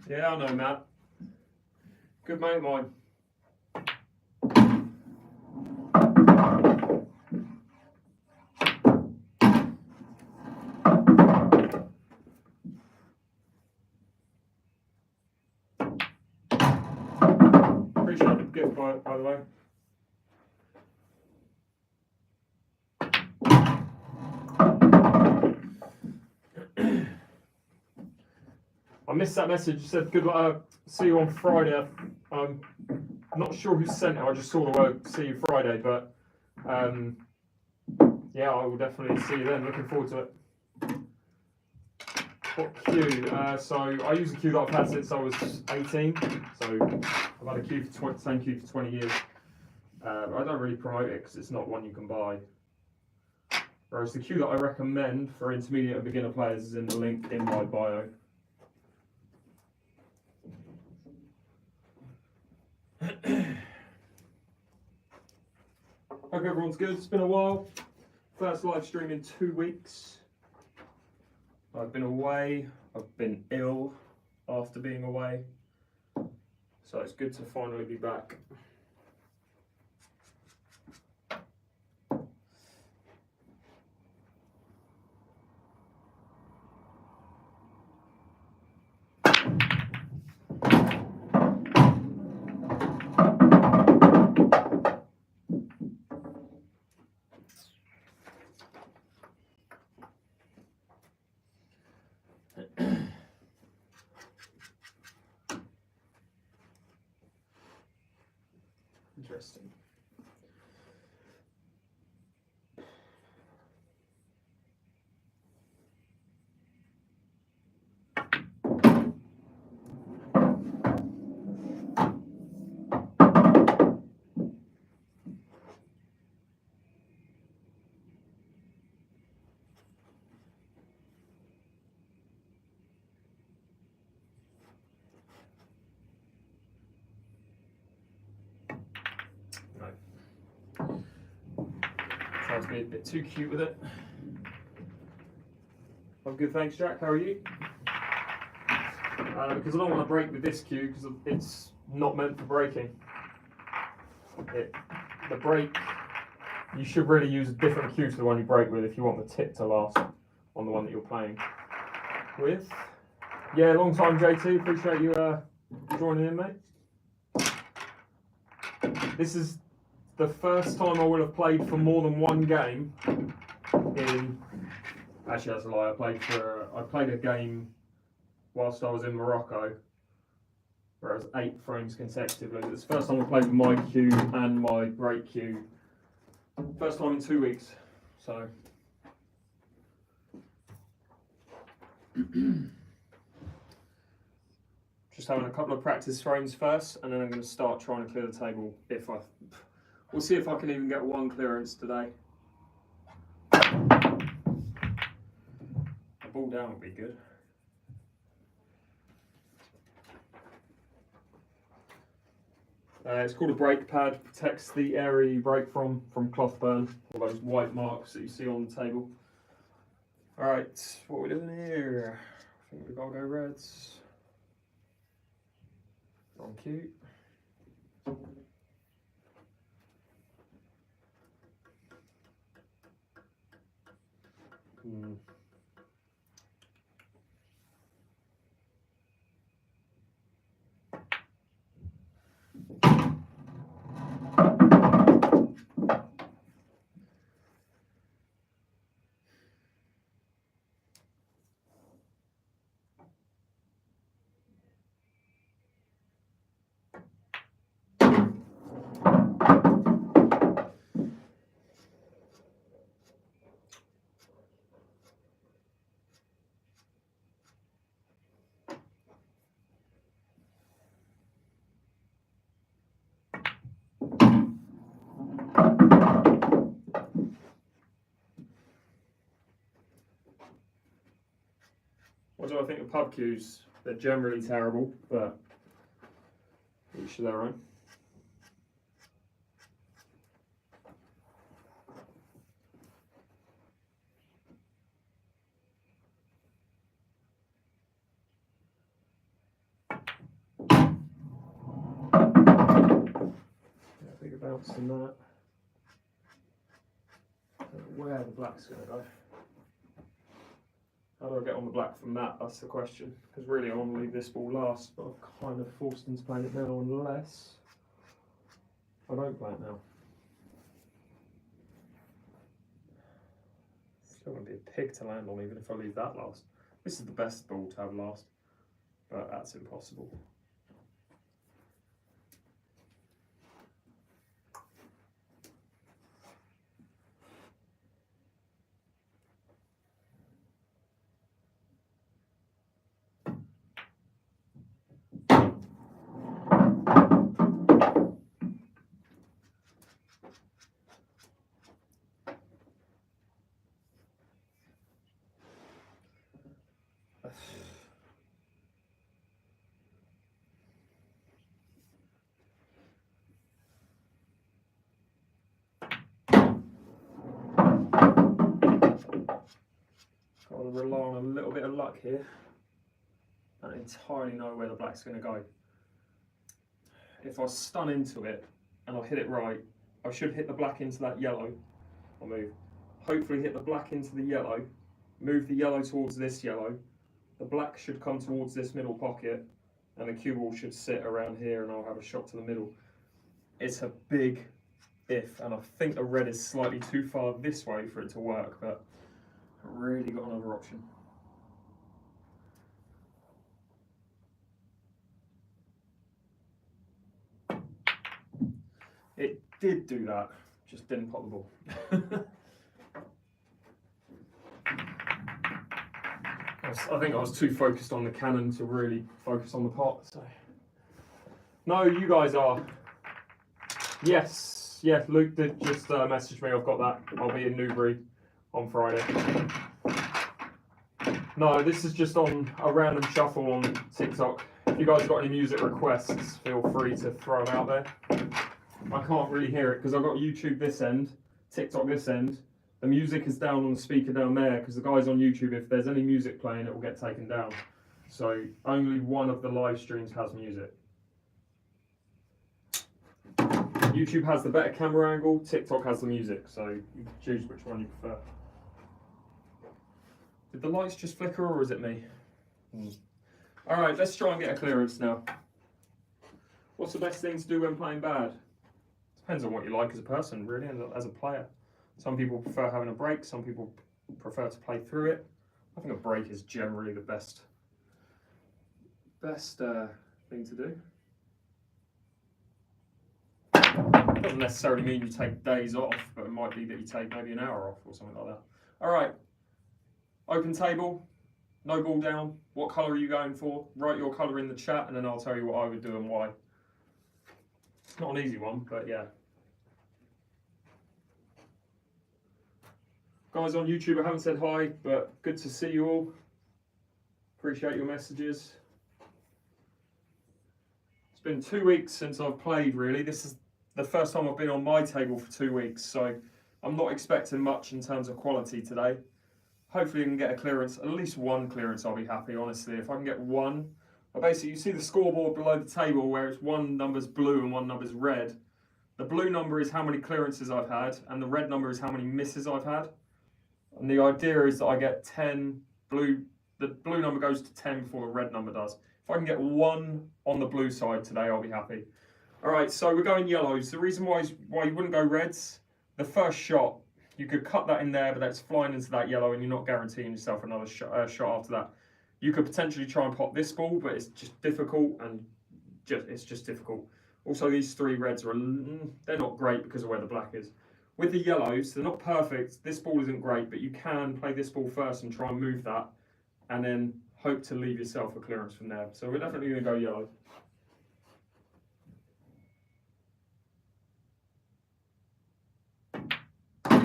Yeah, I know, Matt. Good mate of mine. Appreciate the gift, by the way. I missed that message. You said good luck. See you on Friday. I'm not sure who sent it. I just saw the word "see you Friday," but yeah, I will definitely see you then. Looking forward to it. What cue? So I use a cue that I've had since I was 18. So I've had a cue for same cue for 20 years. I don't really promote it because it's not one you can buy. Whereas the cue that I recommend for intermediate and beginner players is in the link in my bio. Hope everyone's good. It's been a while. First live stream in 2 weeks. I've been away. I've been ill after being away. So it's good to finally be back. Interesting. Trying to be a bit too cute with it. I'm good, thanks, Jack. How are you? Because I don't want to break with this cue because it's not meant for breaking. The break, you should really use a different cue to the one you break with if you want the tip to last on the one that you're playing with. Yeah, long time, JT. Appreciate you joining in, mate. This is the first time I would have played for more than one game in. Actually, that's a lie. I played a game whilst I was in Morocco, where it was 8 frames consecutively. It's the first time I played with my queue and my break queue. First time in 2 weeks. So. Just having a couple of practice frames first, and then I'm going to start trying to clear the table. We'll see if I can even get one clearance today. A ball down would be good. It's called a brake pad. Protects the area you break from cloth burn, all those white marks that you see on the table. All right, what are we doing here? I think we've got to go reds. On cue. What do I think of pub queues? They're generally terrible, but each to their own. Yeah, bigger bounce than that. I don't know where the black's going to go. How do I get on the black from that? That's the question. Because really I want to leave this ball last, but I've kind of forced into playing it now unless I don't play it now. Still going to be a pig to land on even if I leave that last. This is the best ball to have last, but that's impossible. Got to rely on a little bit of luck here. I don't entirely know where the black's going to go. If I stun into it and I hit it right, I should hit the black into that yellow. I'll move. Hopefully hit the black into the yellow, move the yellow towards this yellow. The black should come towards this middle pocket, and the cue ball should sit around here, and I'll have a shot to the middle. It's a big if, and I think the red is slightly too far this way for it to work, but I've really got another option. It did do that, just didn't pop the ball. I think I was too focused on the cannon to really focus on the pot. So. No, you guys are. Yes, yeah, Luke did just message me, I've got that. I'll be in Newbury on Friday. No, this is just on a random shuffle on TikTok. If you guys got any music requests, feel free to throw them out there. I can't really hear it because I've got YouTube this end, TikTok this end. The music is down on the speaker down there because the guys on YouTube, if there's any music playing, it will get taken down. So only one of the live streams has music. YouTube has the better camera angle, TikTok has the music, so you can choose which one you prefer. Did the lights just flicker or is it me? All right, let's try and get a clearance now. What's the best thing to do when playing bad? Depends on what you like as a person, really, and as a player. Some people prefer having a break. Some people prefer to play through it. I think a break is generally the best thing to do. Doesn't necessarily mean you take days off, but it might be that you take maybe an hour off or something like that. All right, open table, no ball down. What colour are you going for? Write your colour in the chat and then I'll tell you what I would do and why. It's not an easy one, but yeah. Guys on YouTube, I haven't said hi, but good to see you all. Appreciate your messages. It's been 2 weeks since I've played, really. This is the first time I've been on my table for 2 weeks, so I'm not expecting much in terms of quality today. Hopefully I can get a clearance, at least one clearance, I'll be happy, honestly. If I can get one, well, basically you see the scoreboard below the table where it's one number's blue and one number's red. The blue number is how many clearances I've had, and the red number is how many misses I've had. And the idea is that I get 10 blue, the blue number goes to 10 before the red number does. If I can get one on the blue side today, I'll be happy. All right, so we're going yellows. The reason why you wouldn't go reds, the first shot, you could cut that in there, but that's flying into that yellow and you're not guaranteeing yourself another shot after that. You could potentially try and pop this ball, but it's just difficult and it's just difficult. Also, these three reds are, they're not great because of where the black is. With the yellows, they're not perfect. This ball isn't great, but you can play this ball first and try and move that and then hope to leave yourself a clearance from there. So we're definitely going to go yellow. Yeah,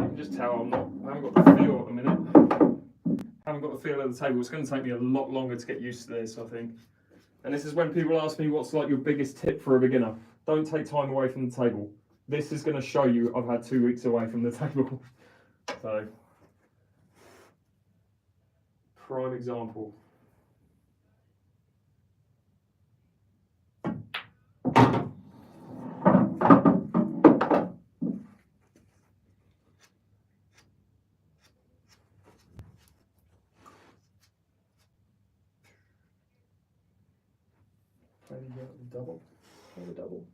you can just tell I haven't got the feel at the minute. I haven't got the feel of the table. It's going to take me a lot longer to get used to this, I think. And this is when people ask me what's like your biggest tip for a beginner. Don't take time away from the table. This is going to show you I've had 2 weeks away from the table. So, prime example. Play the double. Play the double.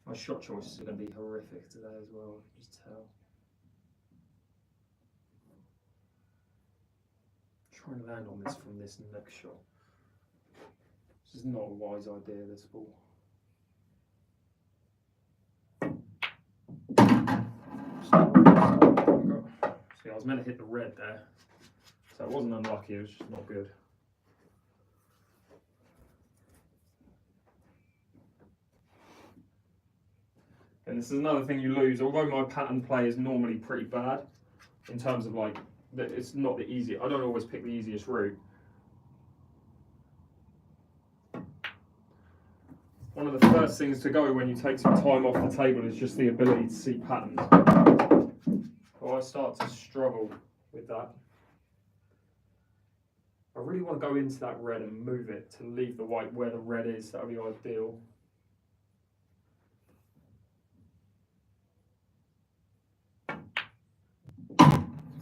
My shot choices are going to be horrific today as well, I can just tell. Trying to land on this from this next shot. This is not a wise idea, this ball. See, I was meant to hit the red there, so it wasn't unlucky, it was just not good. And this is another thing you lose. Although my pattern play is normally pretty bad, in terms of like, it's not the easiest. I don't always pick the easiest route. One of the first things to go when you take some time off the table is just the ability to see patterns. So I start to struggle with that. I really want to go into that red and move it to leave the white where the red is. That would be ideal.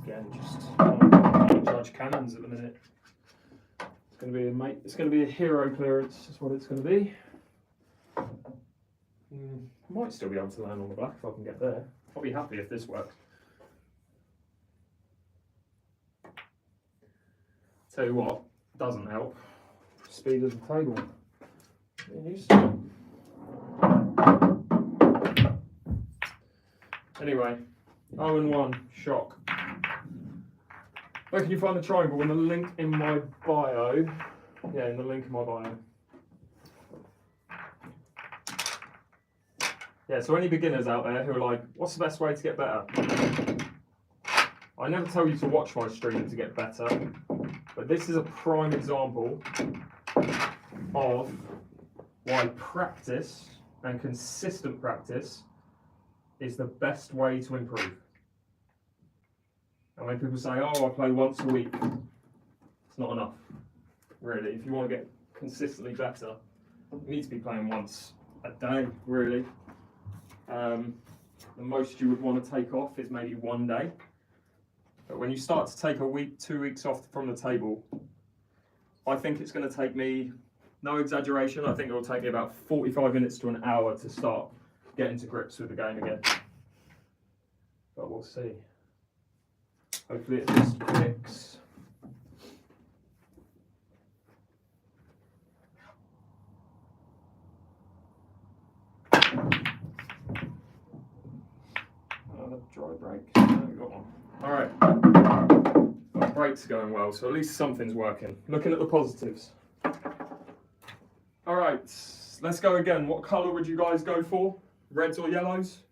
Again, just can't judge cannons at the minute. It's going to be a hero clearance. That's what it's going to be. Might still be able to land on the black if I can get there. I'll be happy if this works. Tell you what, doesn't help. Speed of the table. Anyway, 0-1, shock. Where can you find the triangle? In the link in my bio. Yeah, in the link in my bio. Yeah, so any beginners out there who are like, what's the best way to get better? I never tell you to watch my stream to get better, but this is a prime example of why practice and consistent practice is the best way to improve. And when people say, oh, I play once a week, it's not enough, really. If you want to get consistently better, You need to be playing once a day, really. The most you would want to take off is maybe 1 day. But when you start to take a week, 2 weeks off from the table, I think it's going to take me, no exaggeration, I think it will take me about 45 minutes to an hour to start getting to grips with the game again. But we'll see. Hopefully it just clicks. Dry break. No, we got one. All right. Well, break's going well, so at least something's working. Looking at the positives. All right, let's go again. What colour would you guys go for? Reds or yellows?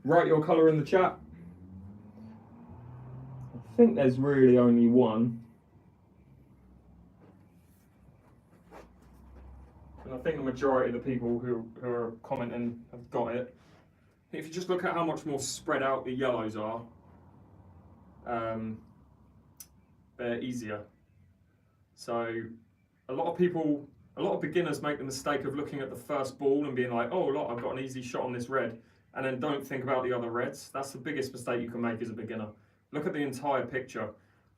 Write your colour in the chat. I think there's really only one. And I think the majority of the people who are commenting have got it. If you just look at how much more spread out the yellows are, they're easier. So a lot of beginners make the mistake of looking at the first ball and being like, oh look, I've got an easy shot on this red, and then don't think about the other reds. That's the biggest mistake you can make as a beginner. Look at the entire picture.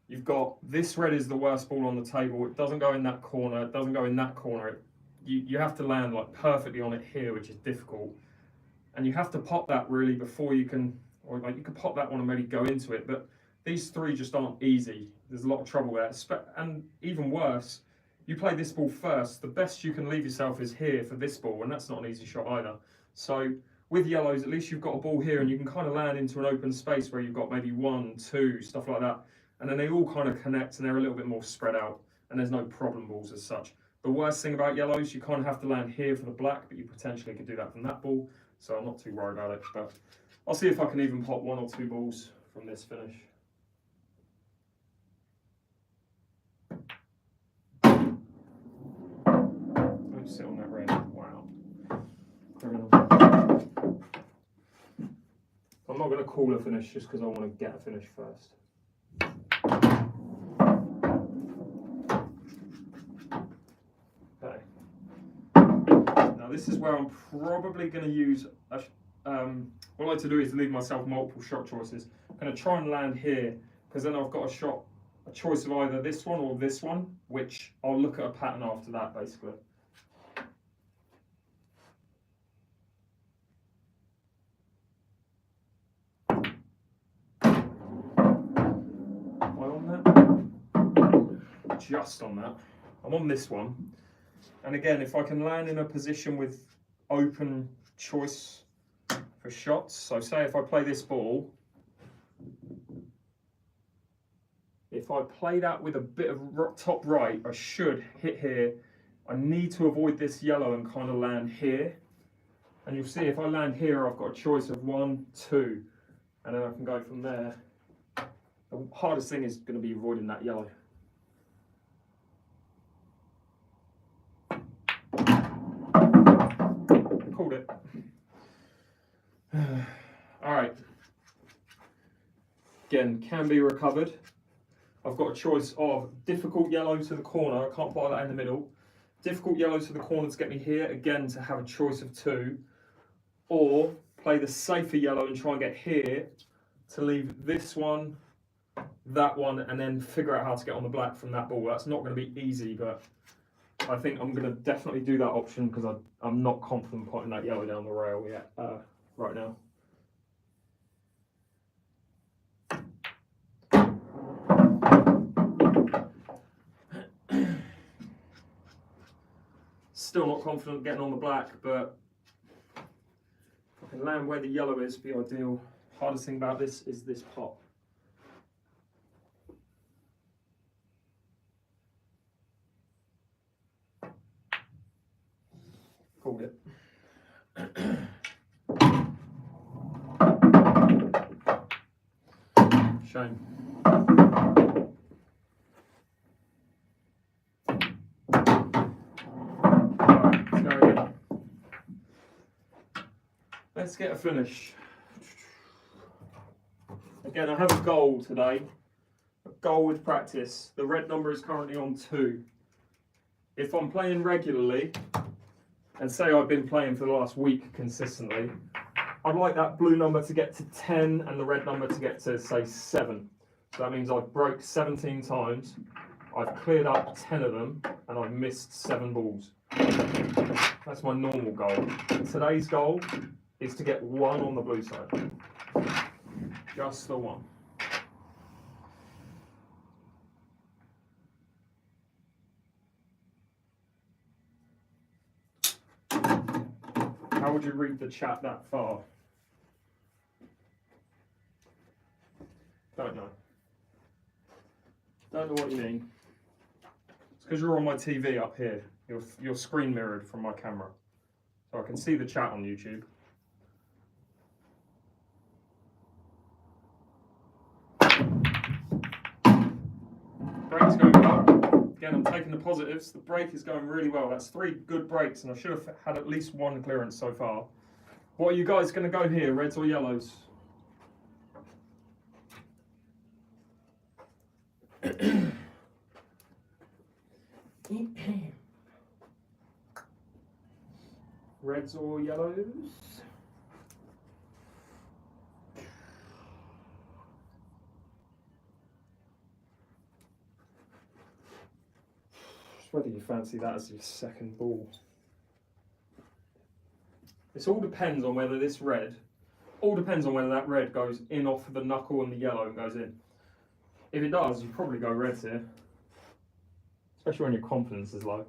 You've got, this red is the worst ball on the table. It doesn't go in that corner, it doesn't go in that corner. You have to land like perfectly on it here, which is difficult. And you have to pop that really before you can, or like you could pop that one and maybe go into it, but these three just aren't easy. There's a lot of trouble there. And even worse, you play this ball first, the best you can leave yourself is here for this ball, and that's not an easy shot either. So with yellows, at least you've got a ball here and you can kind of land into an open space where you've got maybe 1, 2, stuff like that. And then they all kind of connect and they're a little bit more spread out, and there's no problem balls as such. The worst thing about yellows, you kind of have to land here for the black, but you potentially could do that from that ball. So I'm not too worried about it, but I'll see if I can even pop 1 or 2 balls from this finish. Don't sit on that red. Wow. I'm not going to call a finish just because I want to get a finish first. Okay. Now this is where I'm probably going to use, what I like to do is leave myself multiple shot choices. I'm going to try and land here, because then I've got a choice of either this one or this one, which I'll look at a pattern after that basically. Am I on that? Just on that. I'm on this one. And again, if I can land in a position with open choice for shots, so say if I play this ball, if I play that with a bit of top right, I should hit here. I need to avoid this yellow and kind of land here. And you'll see if I land here, I've got a choice of 1, 2, and then I can go from there. The hardest thing is going to be avoiding that yellow. Called it. All right. Again, can be recovered. I've got a choice of difficult yellow to the corner. I can't put that in the middle. Difficult yellow to the corner to get me here, again to have a choice of 2. Or play the safer yellow and try and get here to leave this one, that one, and then figure out how to get on the black from that ball. That's not going to be easy, but I think I'm going to definitely do that option because I'm not confident putting that yellow down the rail yet, right now. Still not confident getting on the black, but if I can land where the yellow is, be ideal. Hardest thing about this is this pop. Called it. Shame. Let's get a finish. Again, I have a goal today. A goal with practice. The red number is currently on 2. if I'm playing regularly, and say I've been playing for the last week consistently, I'd like that blue number to get to 10 and the red number to get to, say, 7. So that means I've broke 17 times, I've cleared up 10 of them, and I've missed 7 balls. That's my normal goal. Today's goal is to get 1 on the blue side. Just the 1. How would you read the chat that far? Don't know. Don't know what you mean. It's because you're on my TV up here. You're screen mirrored from my camera. So I can see the chat on YouTube. Brake's going well. Again, I'm taking the positives. The brake is going really well. That's 3 good brakes, and I should have had at least 1 clearance so far. What are you guys going to go here, reds or yellows? Reds or yellows? Just whether you fancy that as your second ball. This all depends on whether this red, that red goes in off of the knuckle and the yellow and goes in. If it does, you probably go reds here. Especially when your confidence is low.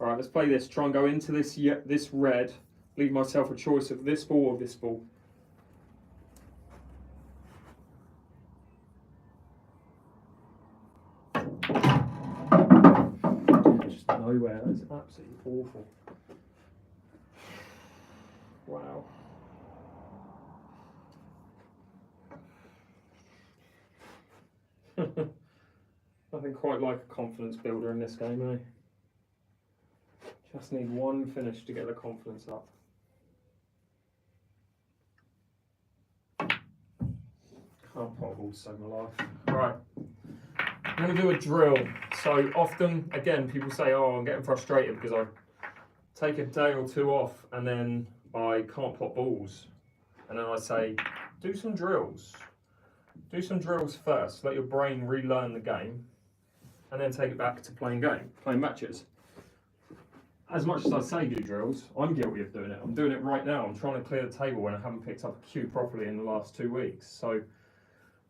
Alright, let's play this. Try and go into this red. Leave myself a choice of this ball or this ball. Just nowhere. That's absolutely awful. Wow. Nothing quite like a confidence builder in this game, eh? Just need 1 finish to get the confidence up. Can't pot balls save my life. Right, I'm going to do a drill. So often, again, people say, oh, I'm getting frustrated because I take a day or 2 off and then I can't pot balls. And then I say, do some drills. Do some drills first, let your brain relearn the game, and then take it back to playing matches. As much as I say do drills, I'm guilty of doing it. I'm doing it right now. I'm trying to clear the table when I haven't picked up a cue properly in the last 2 weeks. So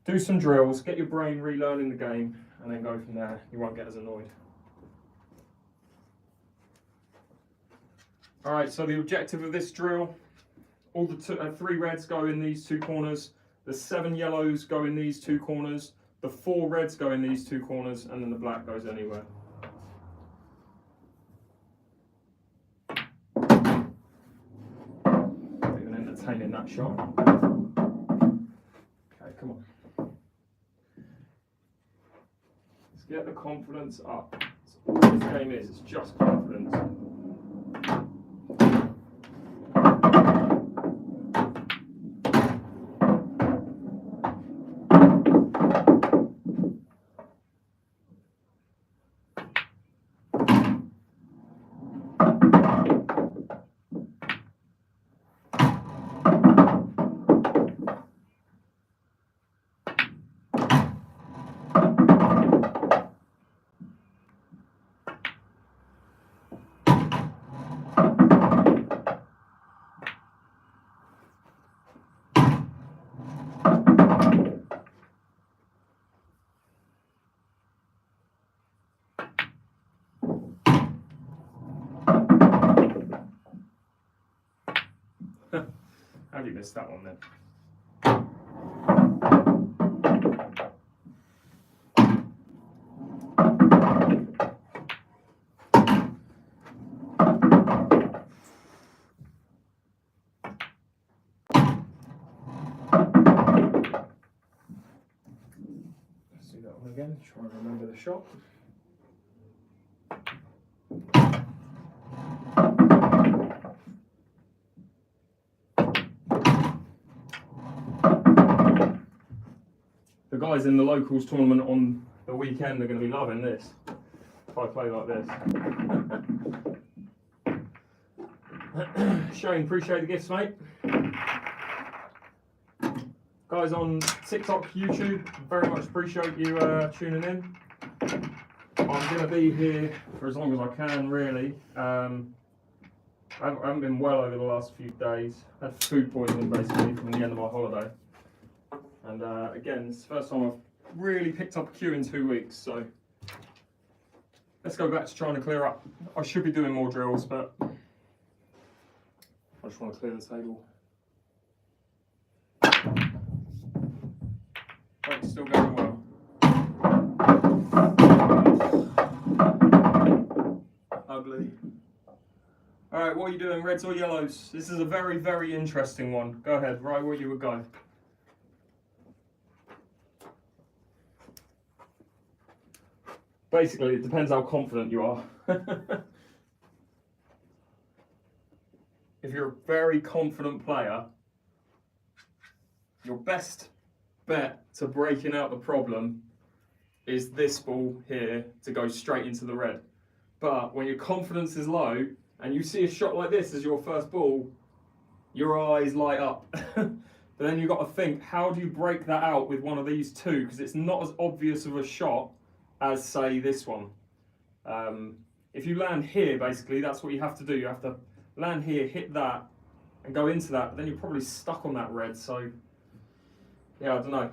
do some drills, get your brain relearning the game, and then go from there. You won't get as annoyed. Alright, so the objective of this drill, all the 3 reds go in these 2 corners, the 7 yellows go in these 2 corners, the 4 reds go in these 2 corners, and then the black goes anywhere. Even entertaining that shot. Okay, come on. Let's get the confidence up. That's all this game is, it's just confidence. How do you miss that one then? Let's do that one again, try and remember the shot. The guys in the locals tournament on the weekend are going to be loving this. if I play like this. Shane, appreciate the gifts, mate. Guys on TikTok, YouTube, very much appreciate you tuning in. I'm going to be here for as long as I can, really. I haven't been well over the last few days. I had food poisoning basically from the end of my holiday. And again, it's the first time I've really picked up a cue in 2 weeks, so let's go back to trying to clear up. I should be doing more drills, but I just want to clear the table. Right, still going well. Ugly. Alright, what are you doing, reds or yellows? This is a very, very interesting one. Go ahead, right where you would go. Basically, it depends how confident you are. If you're a very confident player, your best bet to breaking out the problem is this ball here to go straight into the red. But when your confidence is low and you see a shot like this as your first ball, your eyes light up. But then you've got to think, how do you break that out with one of these two? Because it's not as obvious of a shot as, say, this one. If you land here, basically, that's what you have to do. You have to land here, hit that, and go into that, but then you're probably stuck on that red, so yeah, I don't know.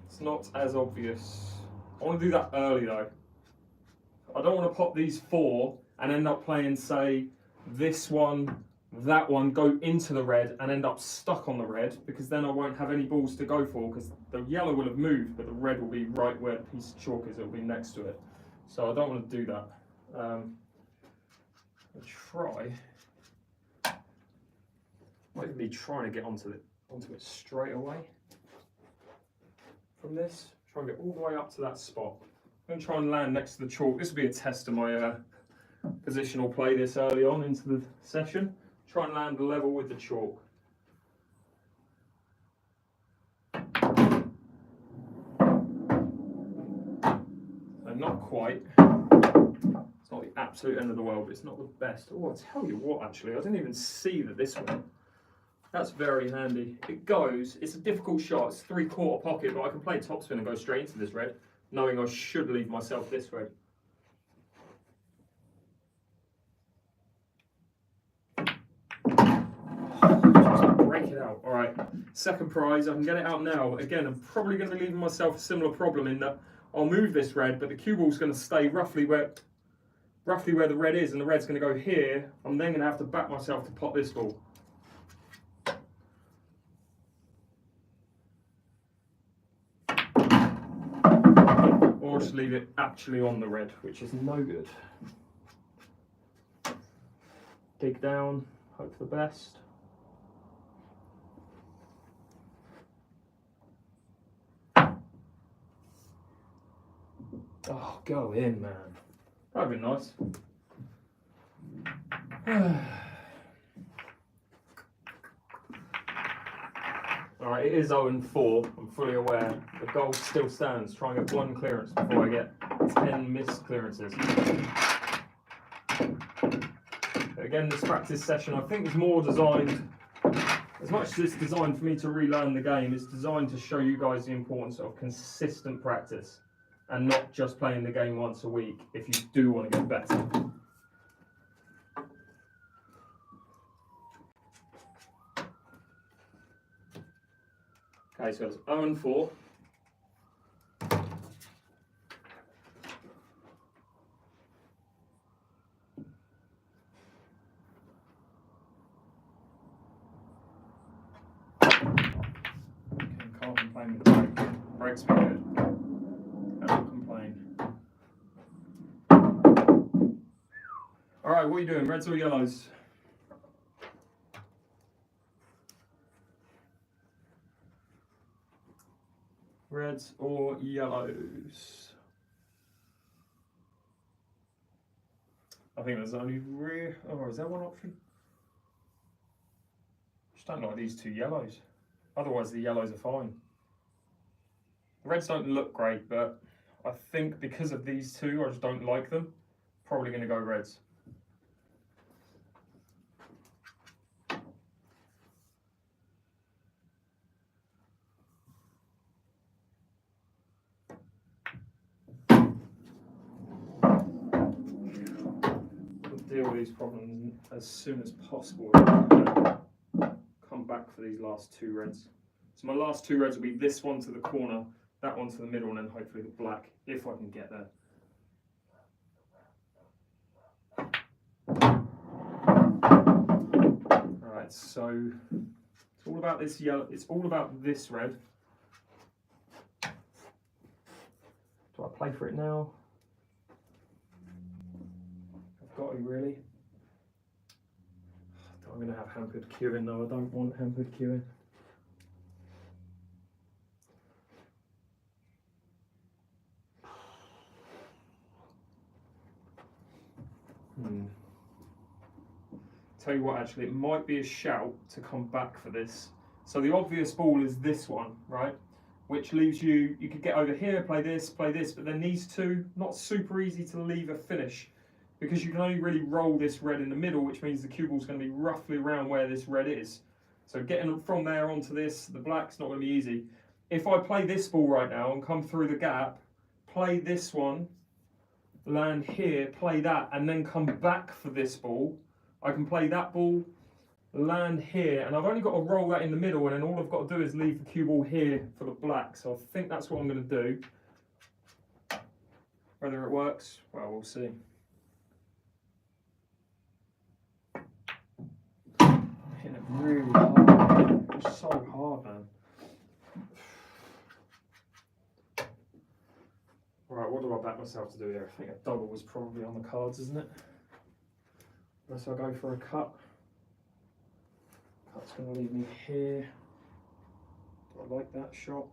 It's not as obvious. I want to do that early, though. I don't want to pop these 4 and end up playing, say, this one, that one, go into the red and end up stuck on the red, because then I won't have any balls to go for, because the yellow will have moved, but the red will be right where the piece of chalk is. It will be next to it. So I don't want to do that. I'll try. Might even be trying to get onto it straight away from this. Try and get all the way up to that spot. I'm going to try and land next to the chalk. This will be a test of my positional play this early on into the session. Try and land level with the chalk. So not quite. It's not the absolute end of the world, but it's not the best. Oh, I'll tell you what, actually, I didn't even see that this one. That's very handy. It goes, it's a difficult shot, it's 3/4 pocket, but I can play topspin and go straight into this red, knowing I should leave myself this red. Just break it out. Alright, second prize, I can get it out now. Again, I'm probably going to be leaving myself a similar problem in that I'll move this red, but the cue ball's going to stay roughly where the red is, and the red's going to go here. I'm then going to have to back myself to pop this ball. Or just leave it actually on the red, which is no good. Dig down, hope for the best. Oh, go in, man. That'd be nice. Alright, it is 0-4, I'm fully aware. The goal still stands. Try and get 1 clearance before I get 10 missed clearances. But again, this practice session I think is more designed, as much as it's designed for me to relearn the game, it's designed to show you guys the importance of consistent practice and not just playing the game once a week if you do want to get better. Okay, so it's 0-4. Can't complain with the break. Break's been good. Can't complain. Alright, what are you doing? Reds or yellows? Reds or yellows? I think there's only is there one option? Just don't like these 2 yellows. Otherwise the yellows are fine. The reds don't look great, but I think because of these 2, I just don't like them. probably going to go reds. Deal with these problems as soon as possible. Come back for these last two reds. So my last two reds will be this one to the corner, that one to the middle, and then hopefully the black, if I can get there. Alright, so it's all about this yellow, it's all about this red. Do I play for it now? I've got to really. I'm going to have hampered queuing. No, I don't want hampered queuing. Tell you what, actually, it might be a shout to come back for this. So the obvious ball is this one, right? Which leaves you could get over here, play this, but then these two, not super easy to leave a finish, because you can only really roll this red in the middle, which means the cue ball's going to be roughly around where this red is. So getting from there onto this, the black's not going to be easy. If I play this ball right now and come through the gap, play this one, land here, play that, and then come back for this ball, I can play that ball, land here, and I've only got to roll that in the middle, and then all I've got to do is leave the cue ball here for the black. So I think that's what I'm going to do. Whether it works, well, we'll see. I'm hitting it really hard. It's so hard, man. Right, what do I back myself to do here? I think a double was probably on the cards, isn't it? Unless I go for a cut. Cut's going to leave me here. Do I like that shot?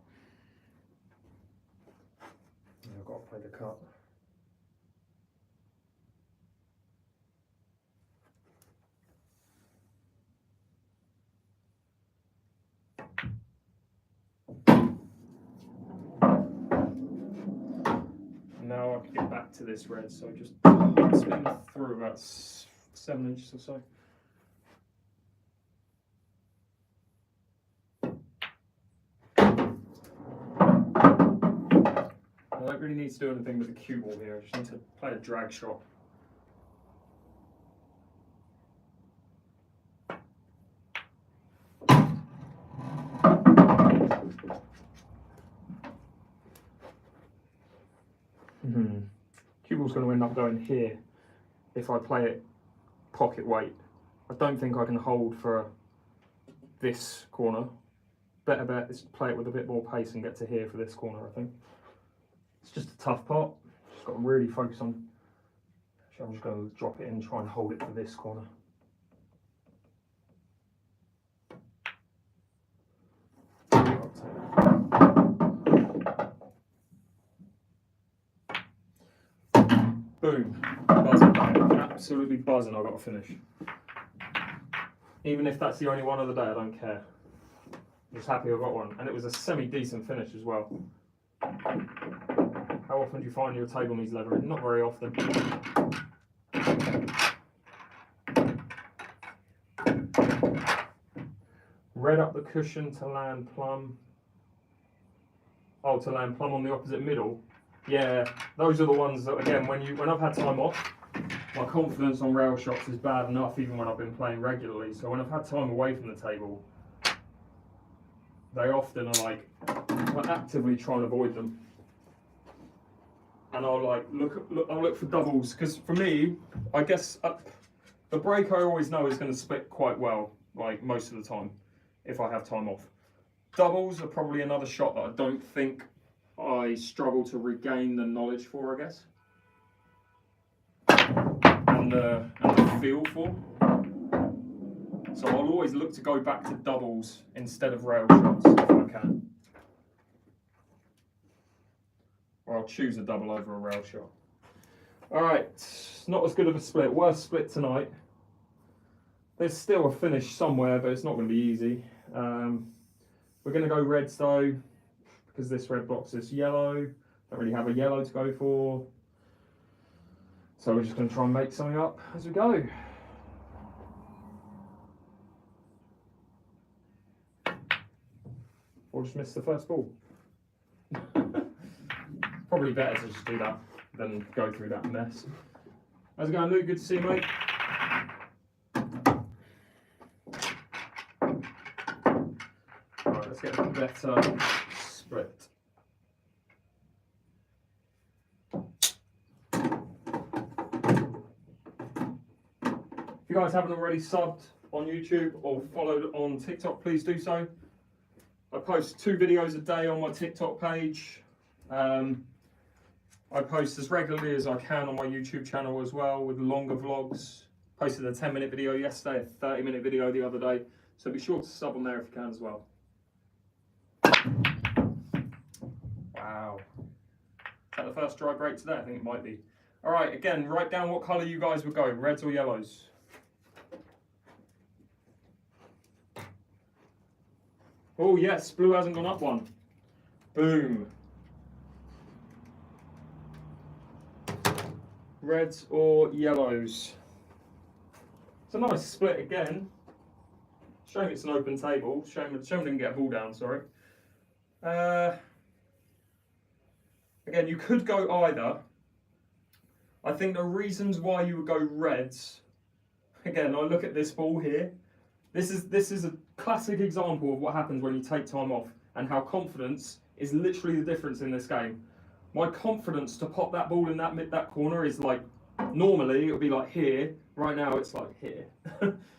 Yeah, I've got to play the cut. Now I can get back to this red, so just spin through about 7 inches or so. I don't really need to do anything with the cue ball here, I just need to play a drag shot. Cue ball's going to end up going here if I play it pocket weight. I don't think I can hold for this corner. Better bet is to play it with a bit more pace and get to here for this corner, I think. It's just a tough part. Just got to really focus on. Actually, I'm just going to drop it in and try and hold it for this corner. Boom. Buzzing. Absolutely buzzing, I've got to finish. Even if that's the only one of the day, I don't care. I'm just happy I got one. And it was a semi-decent finish as well. How often do you find your table needs leveling? Not very often. Red up the cushion to land plum. Oh, to land plum on the opposite middle. Yeah, those are the ones that, again, when I've had time off, my confidence on rail shots is bad enough even when I've been playing regularly. So when I've had time away from the table, they often are like actively trying to avoid them. And I'll like look for doubles, because for me, I guess the break I always know is going to split quite well, like most of the time, if I have time off. Doubles are probably another shot that I don't think I struggle to regain the knowledge for, I guess, and the feel for. So I'll always look to go back to doubles instead of rail shots if I can. Or I'll choose a double over a rail shot. Alright, not as good of a split. Worst split tonight. There's still a finish somewhere, but it's not going to be easy. We're going to go reds though, because this red blocks this yellow. Don't really have a yellow to go for. So we're just going to try and make something up as we go. Or just miss the first ball. Probably better to just do that than go through that mess. How's it going, Luke? Good to see you, mate. Alright, let's get a better split. If you guys haven't already subbed on YouTube or followed on TikTok, please do so. I post 2 videos a day on my TikTok page. I post as regularly as I can on my YouTube channel as well with longer vlogs. Posted a 10-minute video yesterday, a 30-minute video the other day. So be sure to sub on there if you can as well. Wow. Is that the first dry break today? I think it might be. All right, again, write down what colour you guys would go, reds or yellows. Oh yes, blue hasn't gone up one. Boom. Reds or yellows. It's a nice split again. Shame it's an open table. Shame didn't get a ball down, sorry. Again, you could go either. I think the reasons why you would go reds, again, I look at this ball here. This is a classic example of what happens when you take time off and how confidence is literally the difference in this game. My confidence to pop that ball in that corner is like, normally it would be like here, right now it's like here.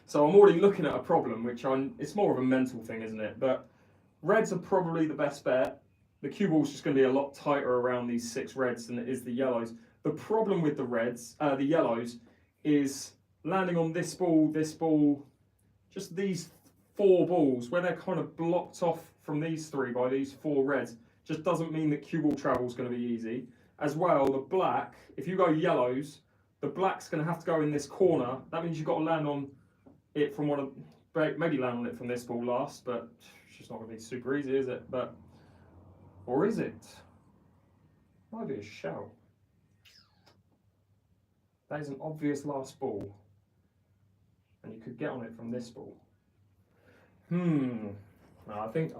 So I'm already looking at a problem, it's more of a mental thing, isn't it? But reds are probably the best bet. The cue ball's just going to be a lot tighter around these 6 reds than it is the yellows. The problem with the yellows, is landing on this ball, just these 4 balls, where they're kind of blocked off from these 3 by these 4 reds, just doesn't mean that cue ball travel is going to be easy. As well, the black, if you go yellows, the black's going to have to go in this corner. That means you've got to land on it from maybe land on it from this ball last, but it's just not going to be super easy, is it? Or is it? Might be a shell. That is an obvious last ball. And you could get on it from this ball. No, I think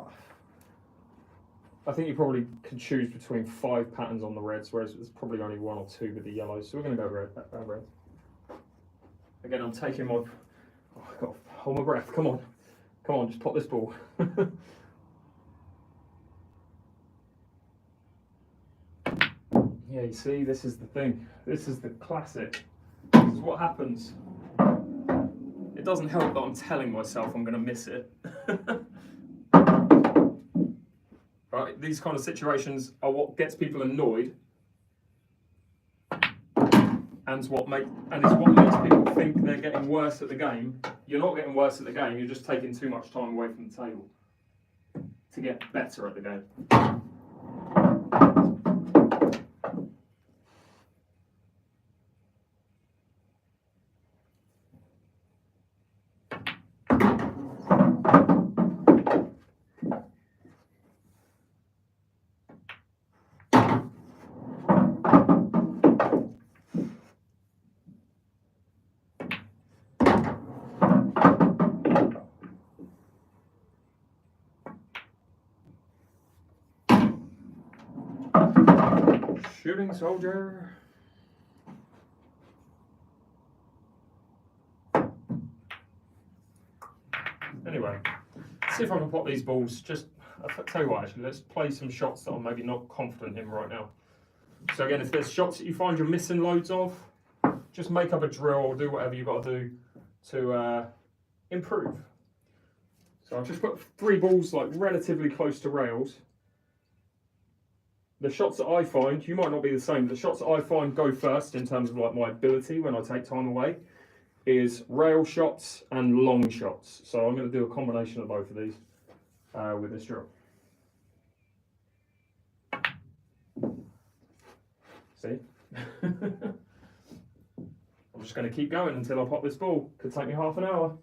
you probably could choose between 5 patterns on the reds, whereas there's probably only 1 or 2 with the yellows. So we're going to go red. Again, I'm taking my... Oh, I've got to hold my breath. Come on, just pop this ball. Yeah, you see, this is the thing. This is the classic. This is what happens. It doesn't help that I'm telling myself I'm going to miss it. Right, these kind of situations are what gets people annoyed, and is what makes people think they're getting worse at the game. You're not getting worse at the game. You're just taking too much time away from the table to get better at the game. Shooting soldier. Anyway, see if I can pop these balls. I'll tell you what, actually, let's play some shots that I'm maybe not confident in right now. So again, if there's shots that you find you're missing loads of, just make up a drill or do whatever you've got to do to improve. So I've just put 3 balls like relatively close to rails. The shots that I find, you might not be the same, the shots that I find go first in terms of like my ability when I take time away is rail shots and long shots. So I'm going to do a combination of both of these with this drill. See? I'm just going to keep going until I pop this ball. Could take me half an hour.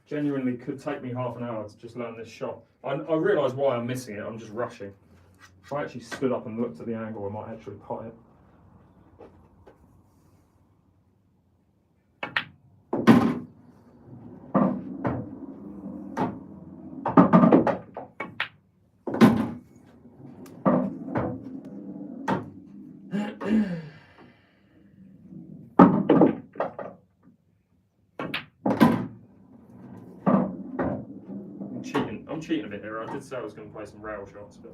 Genuinely could take me half an hour to just learn this shot. I realise why I'm missing it, I'm just rushing. If I actually stood up and looked at the angle, I might actually pot it. I'm cheating a bit here. I did say I was going to play some rail shots, but.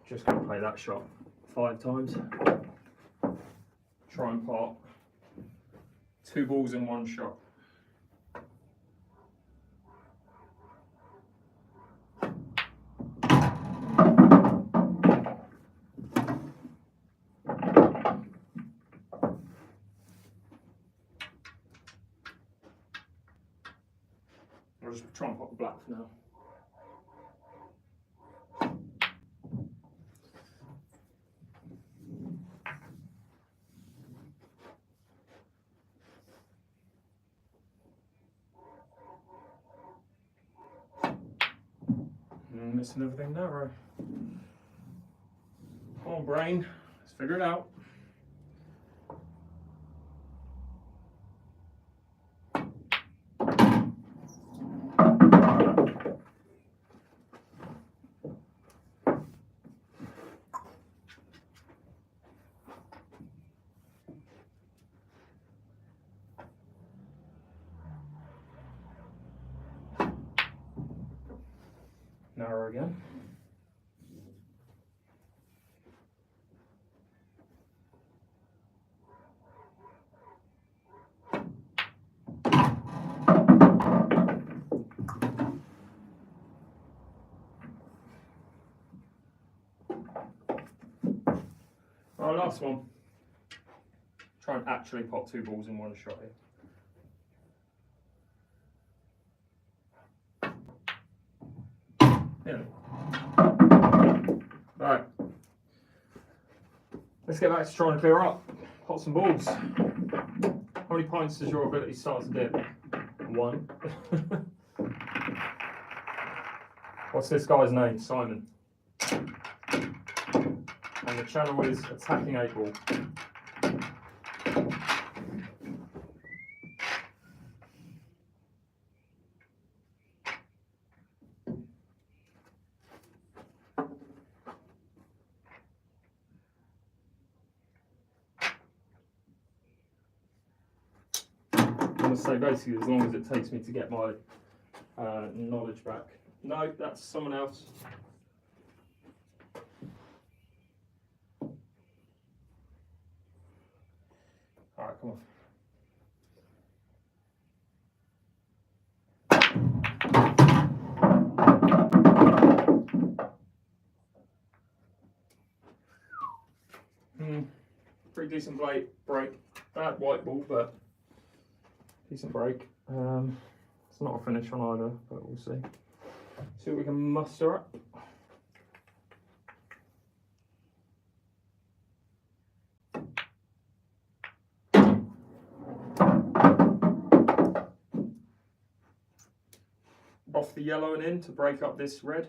Just going to play that shot 5 times. Try and pot 2 balls in 1 shot. I'll just try and pot the black for now. Missing everything narrow. Come on, brain, let's figure it out. Narrow again. Alright, last one. Try and actually pot 2 balls in 1 shot here. Yeah. Right. Let's get back to trying to clear up. Pot some balls. How many pints does your ability start to dip? 1. What's this guy's name? Simon. And the channel is Attacking 8 Ball. I'm going to say basically as long as it takes me to get my knowledge back. No, that's someone else. Alright, come on. Pretty decent break. Bad white ball, but decent break. It's not a finish on either, but we'll see. See what we can muster up. Off the yellow and in to break up this red.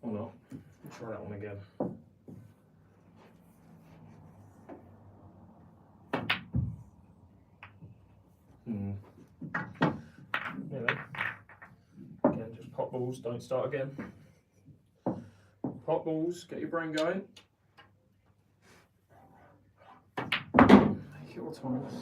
Or not. Try that one again. Again, just pop balls, don't start again. Pop balls, get your brain going. Make it autonomous.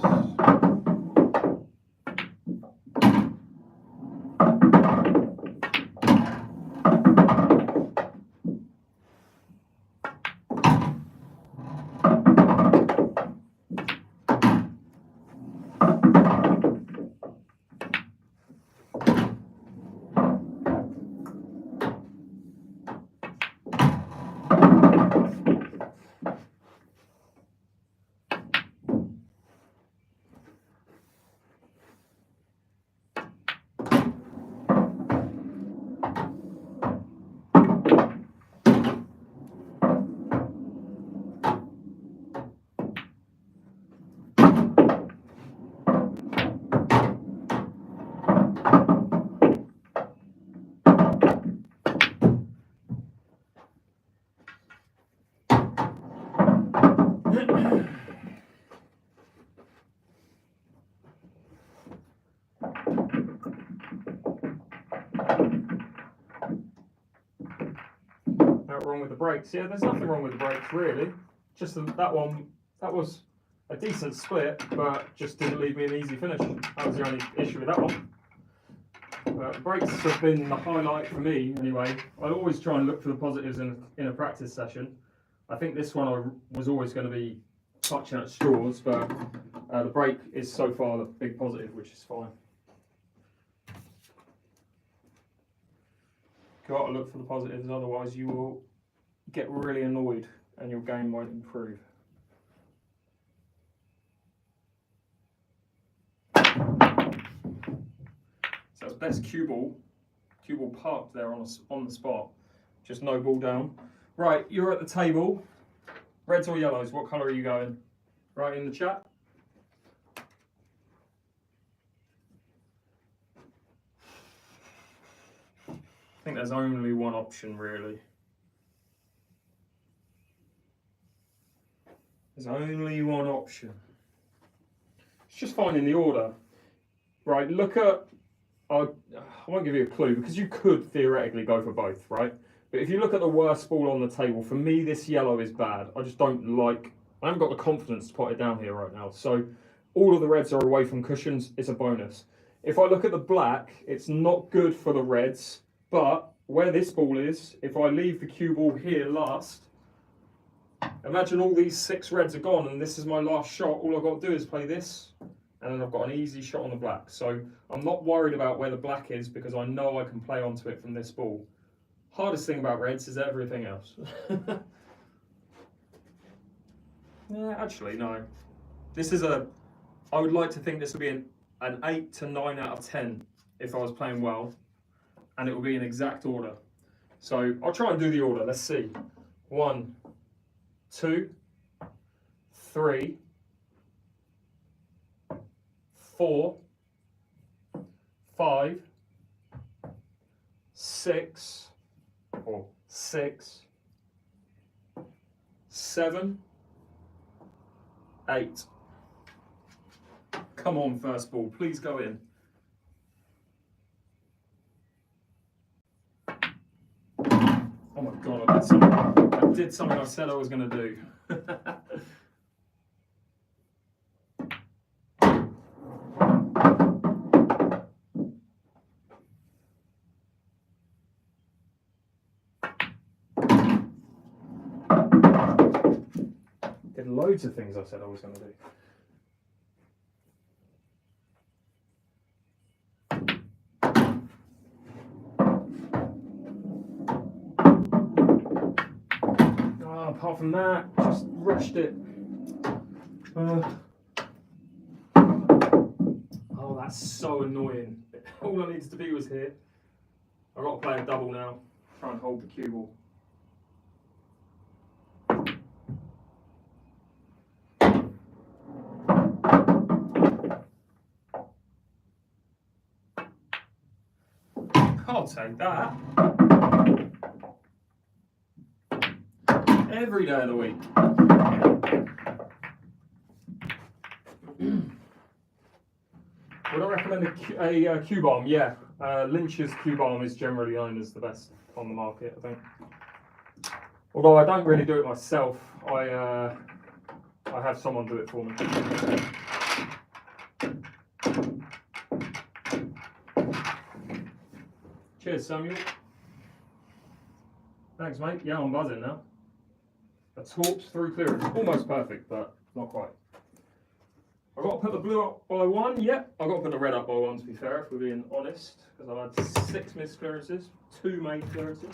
with the brakes. Yeah, there's nothing wrong with the brakes really. Just that one, that was a decent split, but just didn't leave me an easy finish. That was the only issue with that one. The brakes have been the highlight for me anyway. I always try and look for the positives in a practice session. I think this one I was always going to be clutching at straws, but the brake is so far the big positive, which is fine. Got to look for the positives, otherwise you will get really annoyed and your game won't improve. So it's best cue ball parked there on the spot, just no ball down. Right, you're at the table. Reds or yellows? What colour are you going? Right in the chat. I think there's only one option really. There's only one option. It's just finding the order. Right, look at, I won't give you a clue because you could theoretically go for both, right? But if you look at the worst ball on the table, for me this yellow is bad. I just don't like, I haven't got the confidence to put it down here right now. So all of the reds are away from cushions, it's a bonus. If I look at the black, it's not good for the reds, but where this ball is, if I leave the cue ball here last, imagine all these 6 reds are gone and this is my last shot. All I've got to do is play this and then I've got an easy shot on the black. So I'm not worried about where the black is because I know I can play onto it from this ball. Hardest thing about reds is everything else. Yeah, actually, no. This is I would like to think this would be an 8 to 9 out of 10 if I was playing well. And it will be in exact order. So I'll try and do the order. Let's see. 1, 2, 3, 4, 5, 6, or 6, 7, 8. Come on, first ball, please go in. Oh my God, I did something I said I was going to do. Did loads of things I said I was going to do. Apart from that, just rushed it. Oh, that's so annoying. All I needed to do was hit. I've got to play a double now. Try and hold the cue ball. I'll take that. Every day of the week. Would I recommend a cue bomb? Yeah, Lynch's cue bomb is generally known as the best on the market, I think. Although I don't really do it myself, I have someone do it for me. Cheers, Samuel. Thanks, mate. Yeah, I'm buzzing now. A torps through clearance. Almost perfect, but not quite. I've got to put the blue up by 1. Yep, I've got to put the red up by 1 to be fair, if we're being honest. Because I've had 6 missed clearances, 2 made clearances.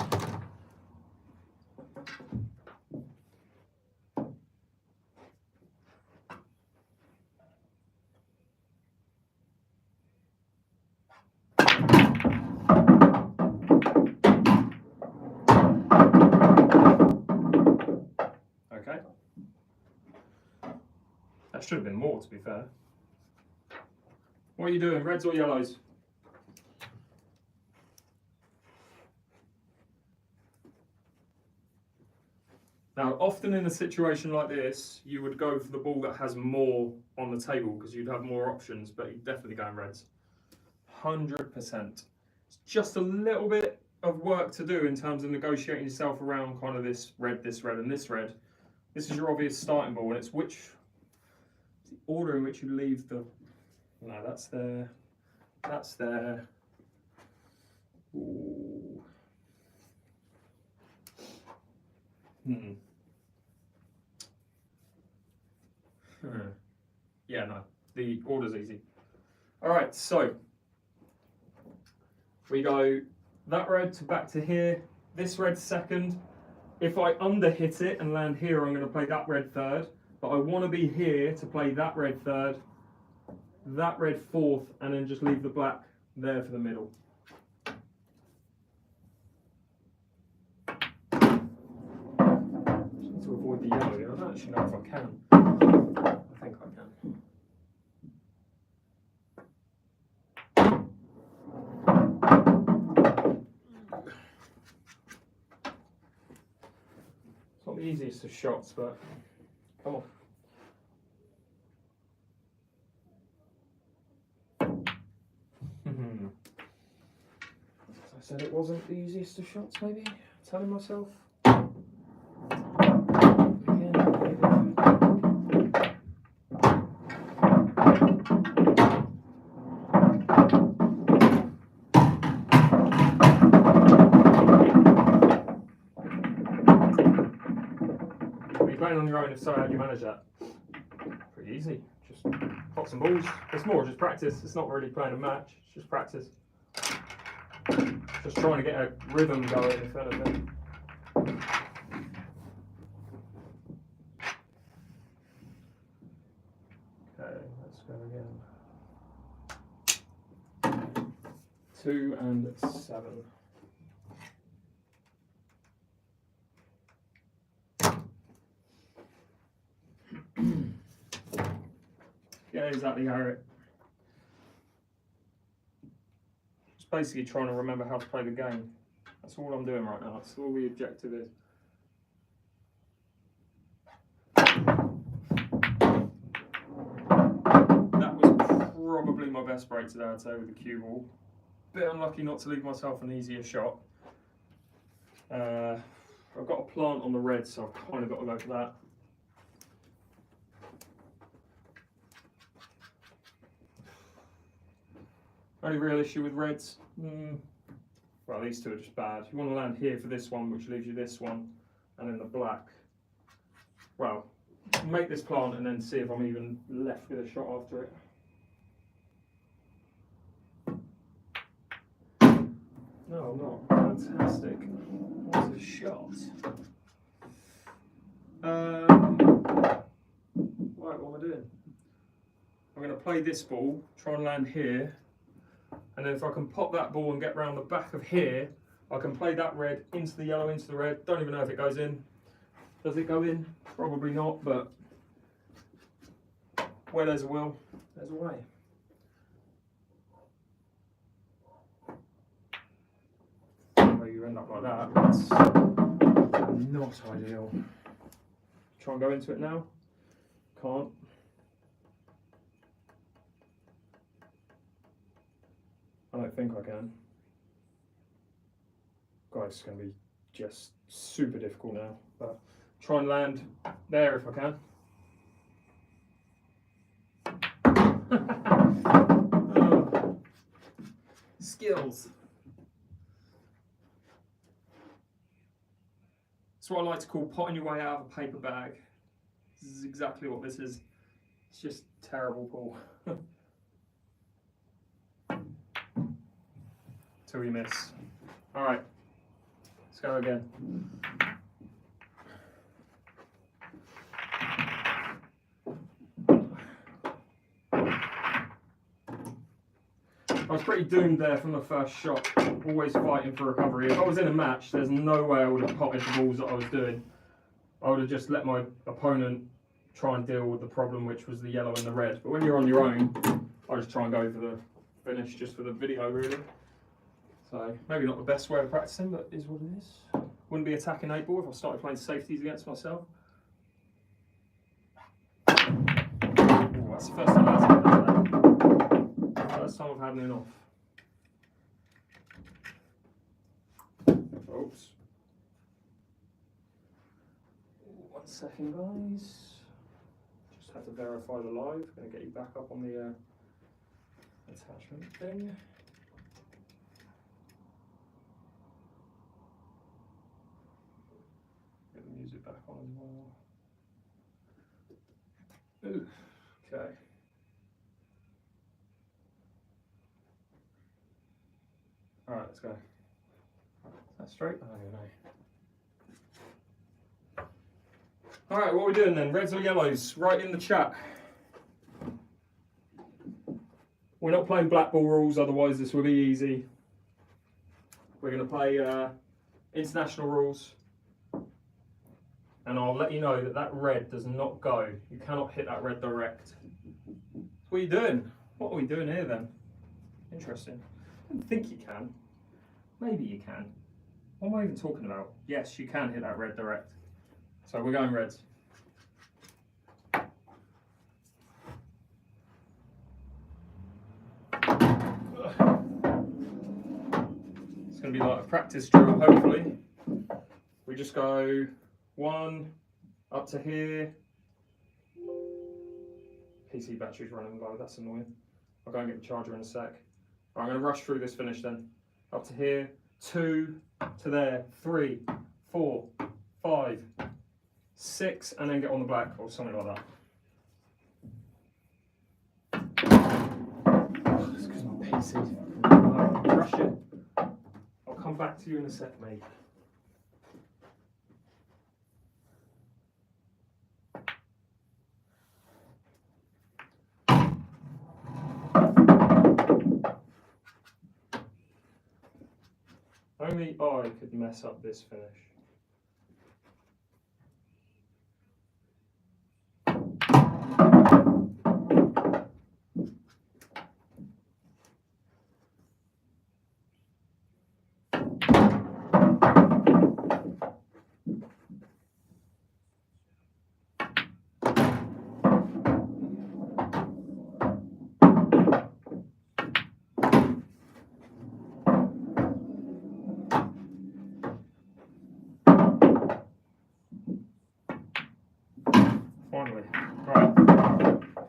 Okay. That should have been more, to be fair. What are you doing, reds or yellows? Now, often in a situation like this, you would go for the ball that has more on the table because you'd have more options, but you'd definitely go in reds. 100%. It's just a little bit of work to do in terms of negotiating yourself around kind of this red, and this red. This is your obvious starting ball, and it's the order in which you leave the. No, that's there. That's there. Ooh. Yeah, no, the order's easy. All right, so we go that red to back to here. This red second. If I underhit it and land here, I'm going to play that red third. But I want to be here to play that red third, that red fourth, and then just leave the black there for the middle. Just to avoid the yellow here. I don't actually know if I can. I think I can. It's not the easiest of shots, but come on. As I said, it wasn't the easiest of shots, maybe? Telling myself. Playing on your own, if so, how do you manage that? Pretty easy. Just pop some balls. It's more just practice. It's not really playing a match. It's just practice. Just trying to get a rhythm going, if anything. Okay, let's go again. 2 and 7. Yeah, exactly, Harriet. Just basically trying to remember how to play the game. That's all I'm doing right now. That's all the objective is. That was probably my best break today, I'd say, with the cue ball. Bit unlucky not to leave myself an easier shot. I've got a plant on the red, so I've kind of got to go for that. Only real issue with reds, well, these two are just bad. You want to land here for this one, which leaves you this one, and then the black. Well, make this plant and then see if I'm even left with a shot after it. No, I'm not. Fantastic. What a shot. Right, what am I doing? I'm going to play this ball, try and land here. And then if I can pop that ball and get round the back of here, I can play that red into the yellow, into the red. Don't even know if it goes in. Does it go in? Probably not, but where there's a will, there's a way. Where you end up like that, that's not ideal. Try and go into it now. Can't. I don't think I can. God, it's going to be just super difficult now. But try and land there if I can. Oh. Skills. It's what I like to call potting your way out of a paper bag. This is exactly what this is. It's just terrible ball. Till you miss. All right, let's go again. I was pretty doomed there from the first shot, always fighting for recovery. If I was in a match, there's no way I would have potted the balls that I was doing. I would have just let my opponent try and deal with the problem, which was the yellow and the red. But when you're on your own, I just try and go for the finish just for the video, really. So maybe not the best way of practicing, but it is what it is. Wouldn't be attacking 8 ball if I started playing safeties against myself. Ooh, that's the first time I've had that. First time I've had an off. second, guys. Just had to verify the live. Going to get you back up on the attachment thing. Get the music back on as well. Ooh, okay. All right, let's go. Is that straight? Oh, no. All right, what are we doing then? Reds or yellows? Write in the chat. We're not playing black ball rules, otherwise this will be easy. We're going to play international rules. And I'll let you know that that red does not go. You cannot hit that red direct. What are you doing? What are we doing here then? Interesting. I don't think you can. Maybe you can. What am I even talking about? Yes, you can hit that red direct. So we're going reds. It's going to be like a practice drill, hopefully. We just go 1 up to here. PC battery's running low, that's annoying. I'll go and get the charger in a sec. I'm going to rush through this finish then. Up to here, 2 to there, 3, 4, 5, 6, and then get on the black or something like that. It's because my PC's rush it. I'll come back to you in a sec, mate. Only I could mess up this finish. Finally. Right.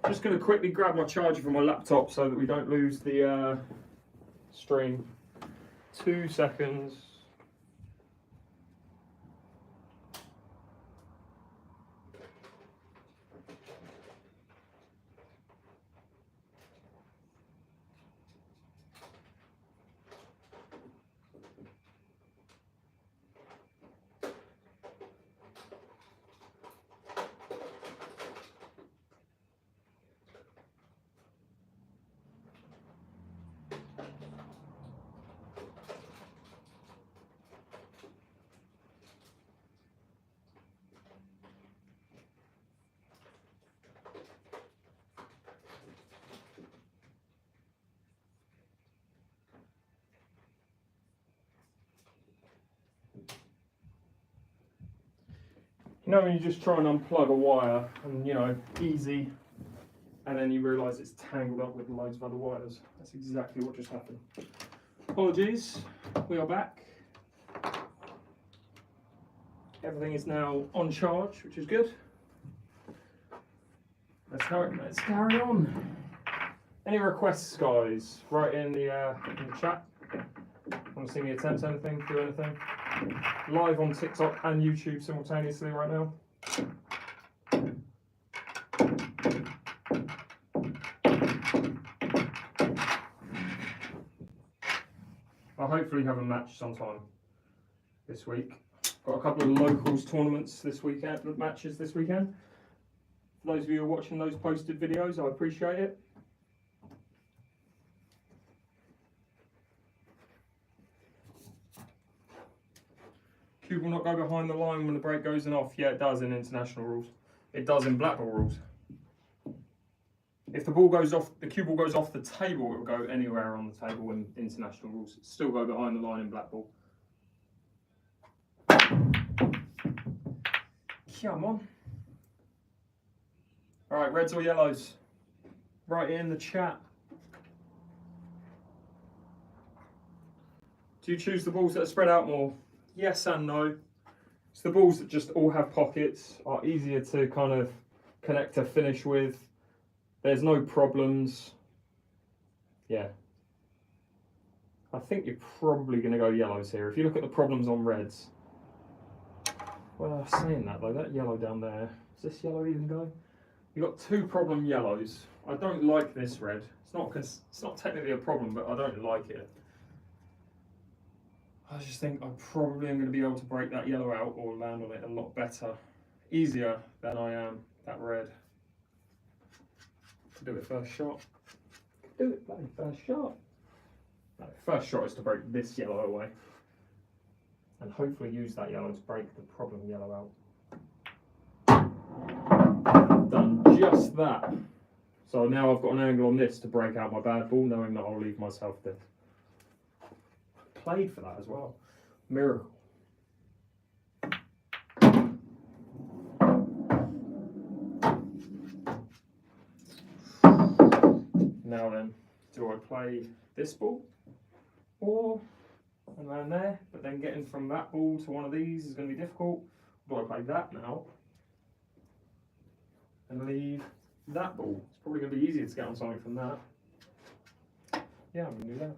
Just going to quickly grab my charger from my laptop so that we don't lose the stream. 2 seconds. You know when you just try and unplug a wire and, you know, easy, and then you realise it's tangled up with loads of other wires. That's exactly what just happened. Apologies, we are back. Everything is now on charge, which is good. Let's carry on. Any requests, guys? Write in the chat. Want to see me attempt anything, do anything? Live on TikTok and YouTube simultaneously right now. I'll hopefully have a match sometime this week. Got a couple of locals tournaments this weekend, matches this weekend. For those of you who are watching those posted videos, I appreciate it. Cube will not go behind the line when the break goes in off. Yeah, it does in international rules. It does in black ball rules. If the ball goes off, the cue ball goes off the table, it will go anywhere on the table in international rules. It still go behind the line in black ball. Come on. All right, reds or yellows? Write it in the chat. Do you choose the balls that are spread out more? Yes and no. So the balls that just all have pockets are easier to kind of connect a finish with. There's no problems. Yeah. I think you're probably going to go yellows here. If you look at the problems on reds. Well, saying that though, that yellow down there, is this yellow even going? You've got two problem yellows. I don't like this red. It's not technically a problem, but I don't like it. I just think I probably am going to be able to break that yellow out or land on it a lot better. Easier than I am that red. Do it first shot. Do it bloody first shot. No, first shot is to break this yellow away. And hopefully use that yellow to break the problem yellow out. Done just that. So now I've got an angle on this to break out my bad ball, knowing that I'll leave myself there. Played for that as well. Miracle. Now then, do I play this ball or and land there, but then getting from that ball to one of these is going to be difficult? Do I play that now and leave that ball? It's probably going to be easier to get on something from that. Yeah, I'm going to do that.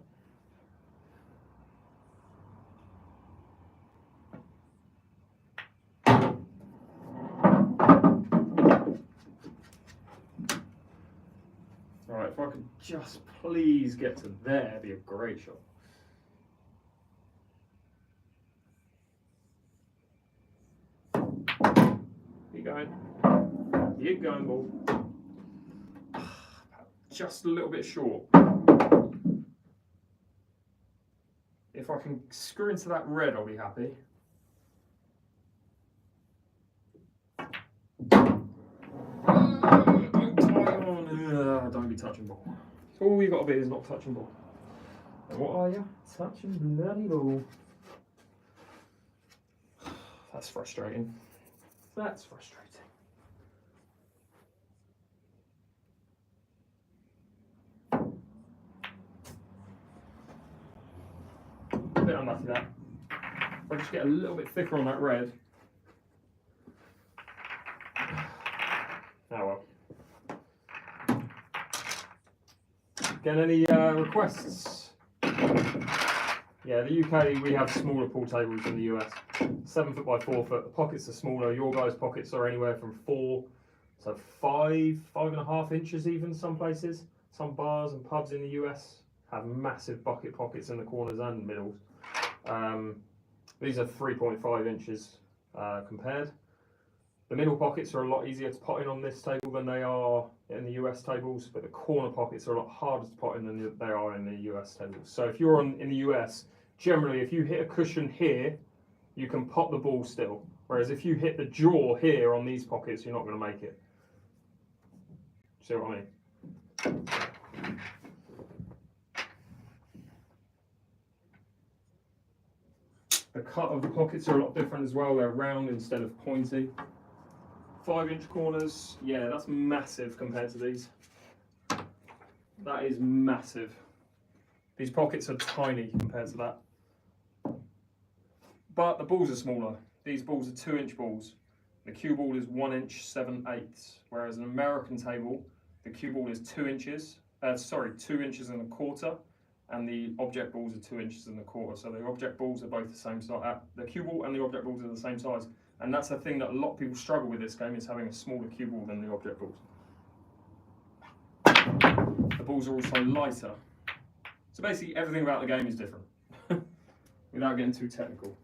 Alright, if I could just please get to there, it'd be a great shot. Keep going. Keep going, ball. Just a little bit short. If I can screw into that red, I'll be happy. Don't be touching ball. All you got to be is not touching ball. And what are you? Touching bloody ball. That's frustrating. That's frustrating. A bit unlucky that. If I just get a little bit thicker on that red. Oh well. Get any requests? Yeah, the UK, we have smaller pool tables than the US. 7 foot by 4 foot. The pockets are smaller. Your guys' pockets are anywhere from 4 to 5.5 inches even some places. Some bars and pubs in the US have massive bucket pockets in the corners and middles. These are 3.5 inches compared. The middle pockets are a lot easier to pot in on this table than they are in the US tables, but the corner pockets are a lot harder to pot in than they are in the US tables. So if you're in the US, generally if you hit a cushion here, you can pot the ball still. Whereas if you hit the jaw here on these pockets, you're not going to make it. See what I mean? The cut of the pockets are a lot different as well. They're round instead of pointy. 5-inch corners, yeah, that's massive compared to these. That is massive. These pockets are tiny compared to that. But the balls are smaller. These balls are 2-inch balls. The cue ball is 1 inch 7/8, whereas an American table, the cue ball is 2 inches. 2 inches and a quarter, and the object balls are 2 inches and a quarter. So the object balls are both the same size. The cue ball and the object balls are the same size. And that's the thing that a lot of people struggle with this game, is having a smaller cue ball than the object balls. The balls are also lighter. So basically everything about the game is different, without getting too technical.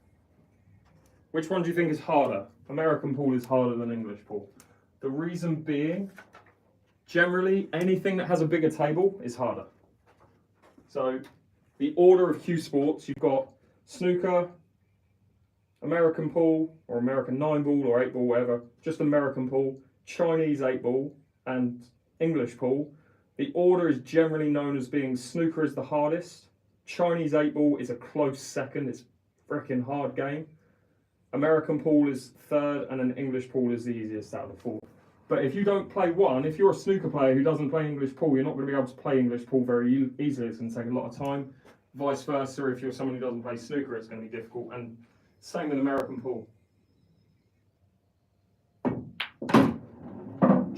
Which one do you think is harder? American pool is harder than English pool. The reason being, generally anything that has a bigger table is harder. So the order of cue sports, you've got snooker, American pool, or American 9-ball or 8-ball, whatever, just American pool, Chinese 8-ball, and English pool. The order is generally known as being snooker is the hardest, Chinese 8-ball is a close second, it's a freaking hard game. American pool is third, and then English pool is the easiest out of the 4. But if you don't play one, if you're a snooker player who doesn't play English pool, you're not going to be able to play English pool very easily. It's going to take a lot of time. Vice versa, if you're someone who doesn't play snooker, it's going to be difficult. And same with American pool.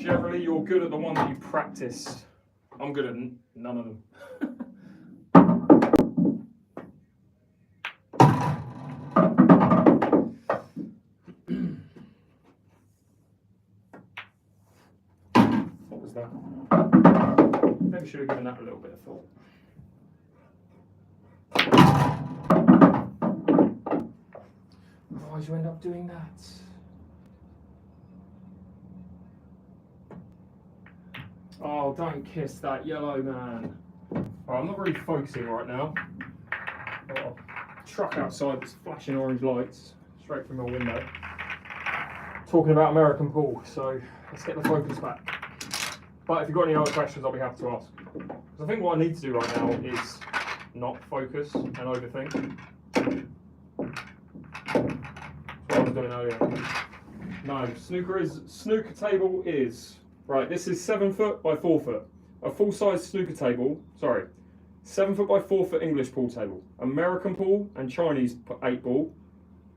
Generally, you're good at the one that you practice. I'm good at none of them. What was that? Maybe should have given that a little bit of thought. Why'd you end up doing that? Oh, don't kiss that yellow, man. Oh, I'm not really focusing right now. Got a truck outside that's flashing orange lights straight from my window. Talking about American pool, so let's get the focus back. But if you've got any other questions, I'll be happy to ask. Because I think what I need to do right now is not focus and overthink. That's what I was doing earlier. No, snooker table is, right, this is 7 foot by 4 foot. A full-size snooker table, 7 foot by 4 foot English pool table. American pool and Chinese 8 ball,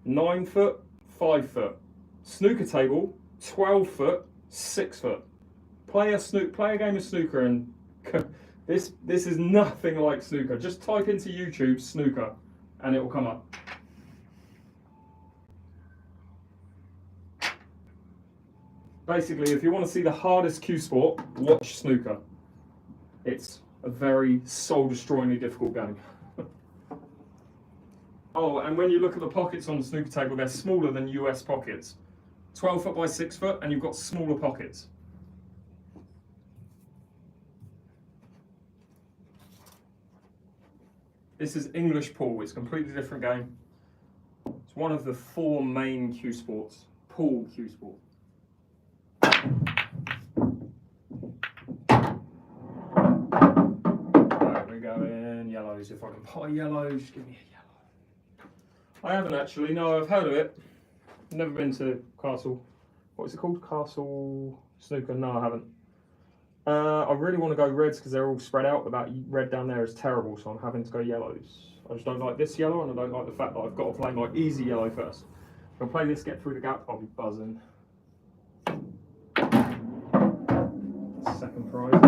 9 foot, 5 foot. Snooker table, 12 foot, 6 foot. Play a game of snooker, and this is nothing like snooker. Just type into YouTube snooker and it will come up. Basically, if you want to see the hardest cue sport, watch snooker. It's a very soul-destroyingly difficult game. Oh, and when you look at the pockets on the snooker table, they're smaller than US pockets. 12 foot by 6 foot, and you've got smaller pockets. This is English pool. It's a completely different game. It's one of the 4 main cue sports. Pool cue sport. Right, we're going yellows. If I can buy yellows, give me a yellow. I haven't actually. No, I've heard of it. Never been to Castle. What is it called? Castle Snooker? No, I haven't. I really want to go reds because they're all spread out, but that red down there is terrible, so I'm having to go yellows. I just don't like this yellow, and I don't like the fact that I've got to play my easy yellow first. If I play this, get through the gap, I'll be buzzing. Second prize.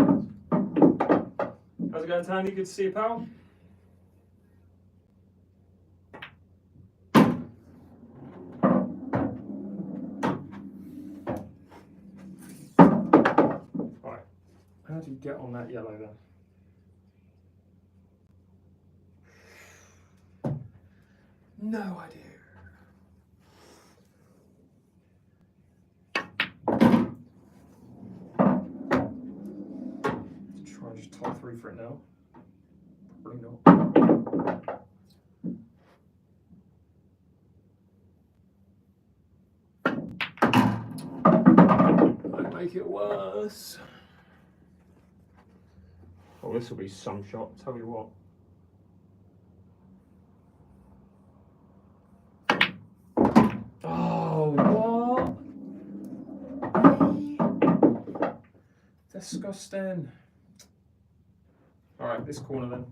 How's it going, Tandy? Good to see you, pal. How do you get on that yellow then? No idea. Let's try and just top 3 for it now. Probably not. Don't make it worse. Oh, this will be some shot, tell you what. Oh, what? Disgusting. Alright, this corner then.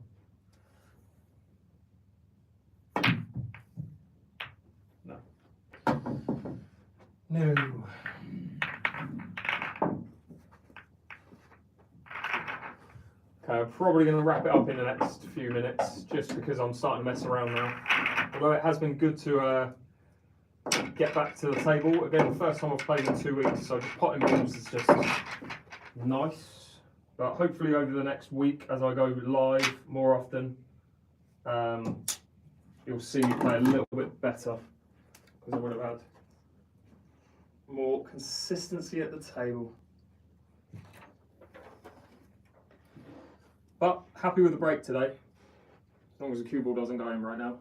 No. No. Okay, I'm probably going to wrap it up in the next few minutes, just because I'm starting to mess around now. Although it has been good to get back to the table. Again, the first time I've played in 2 weeks, so just potting balls is just nice. But hopefully over the next week, as I go live more often, you'll see me play a little bit better, because I would have had more consistency at the table. But happy with the break today, as long as the cue ball doesn't go in right now.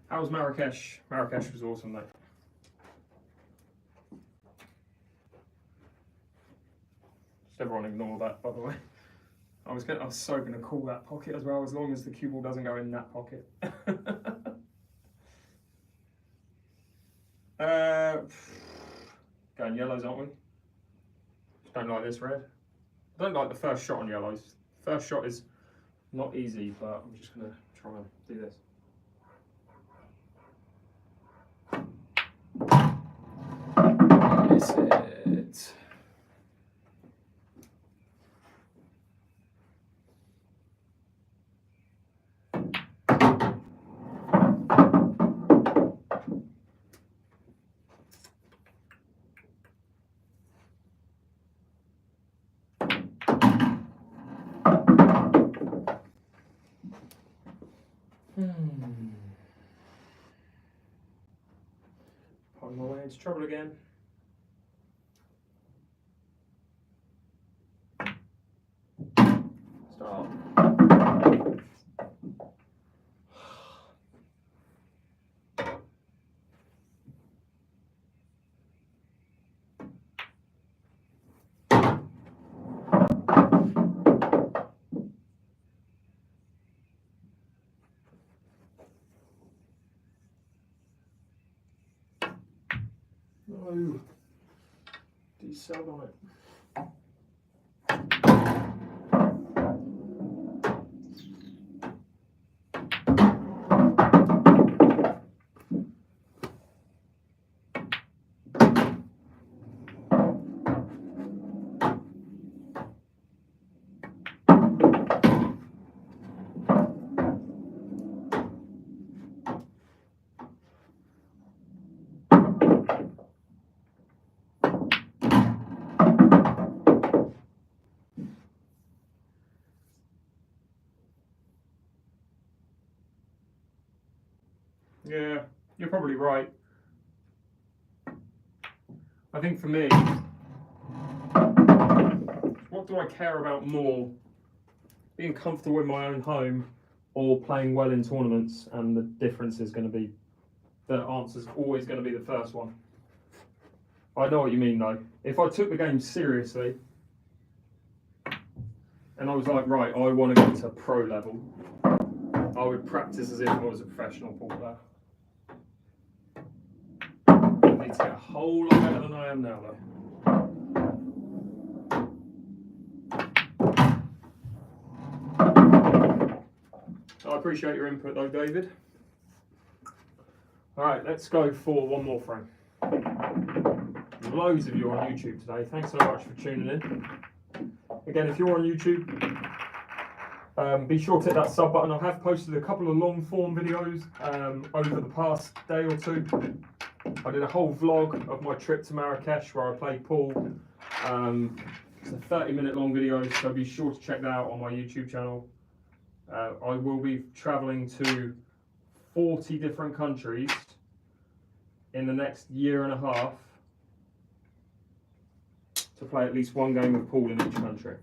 How was Marrakesh? Marrakesh was awesome, mate. Just everyone ignore that, by the way. I was so gonna call that pocket as well, as long as the cue ball doesn't go in that pocket. Going yellows, aren't we? Just don't like this red. I don't like the first shot on yellows. First shot is not easy, but I'm just going to try and do this. Miss it. Putting my way into trouble again. Start. No, decelled on it. Yeah, you're probably right. I think for me, what do I care about more? Being comfortable in my own home or playing well in tournaments? And the difference is going to be, the answer's always going to be the first one. I know what you mean though. If I took the game seriously and I was like, right, I want to get to pro level, I would practice as if I was a professional pool player. I need to get a whole lot better than I am now though. I appreciate your input though, David. Alright, let's go for one more frame. Loads of you are on YouTube today. Thanks so much for tuning in. Again, if you're on YouTube, be sure to hit that sub button. I have posted a couple of long form videos over the past day or two. I did a whole vlog of my trip to Marrakesh where I played pool. It's a 30-minute long video, so be sure to check that out on my YouTube channel. I will be traveling to 40 different countries in the next year and a half to play at least one game of pool in each country.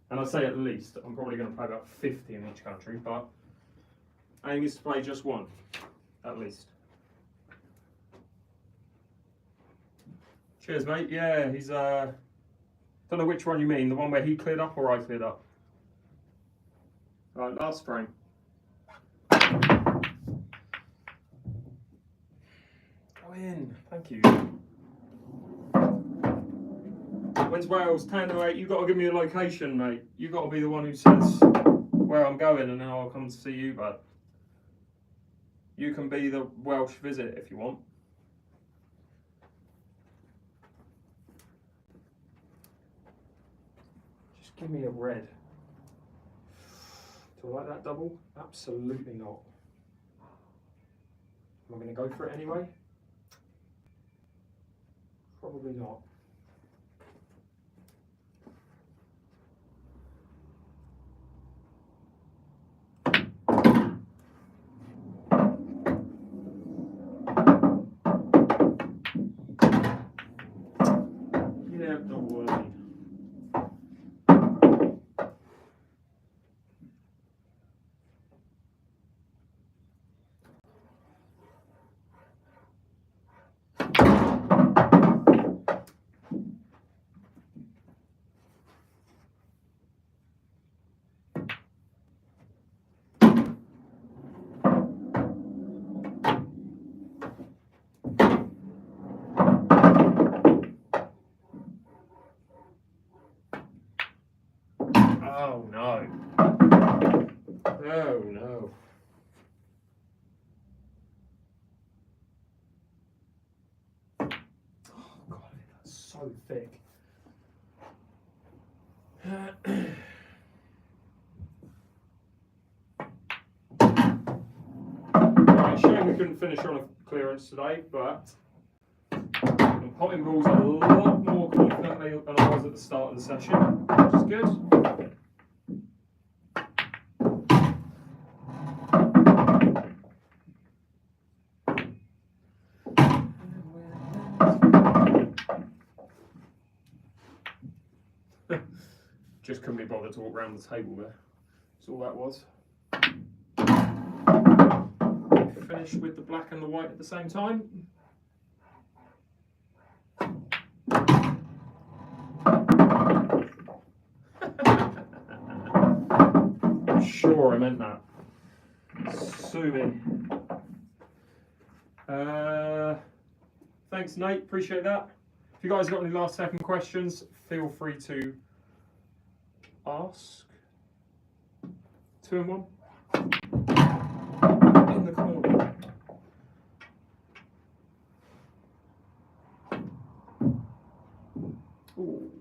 And I say at least, I'm probably going to play about 50 in each country, but aim is to play just one, at least. Cheers, mate. Yeah, he's, don't know which one you mean, the one where he cleared up or I cleared up. Right, last frame. Go in, thank you. When's Wales? 10 or 8? You've got to give me a location, mate. You've got to be the one who says where I'm going and then I'll come to see you, bud. You can be the Welsh visit if you want. Just give me a red. Do I like that double? Absolutely not. Am I going to go for it anyway? Probably not. Yeah, no way. Oh no. Oh no. Oh god, that's so thick. Alright, shame we couldn't finish on a clearance today, but I'm potting balls a lot more confidently than I was at the start of the session, which is good. Just couldn't be bothered to walk around the table there. That's all that was. Finish with the black and the white at the same time. I'm sure I meant that. Sue me. Thanks, Nate. Appreciate that. If you guys got any last second questions, feel free to ask. 2 and 1. In the corner. Ooh.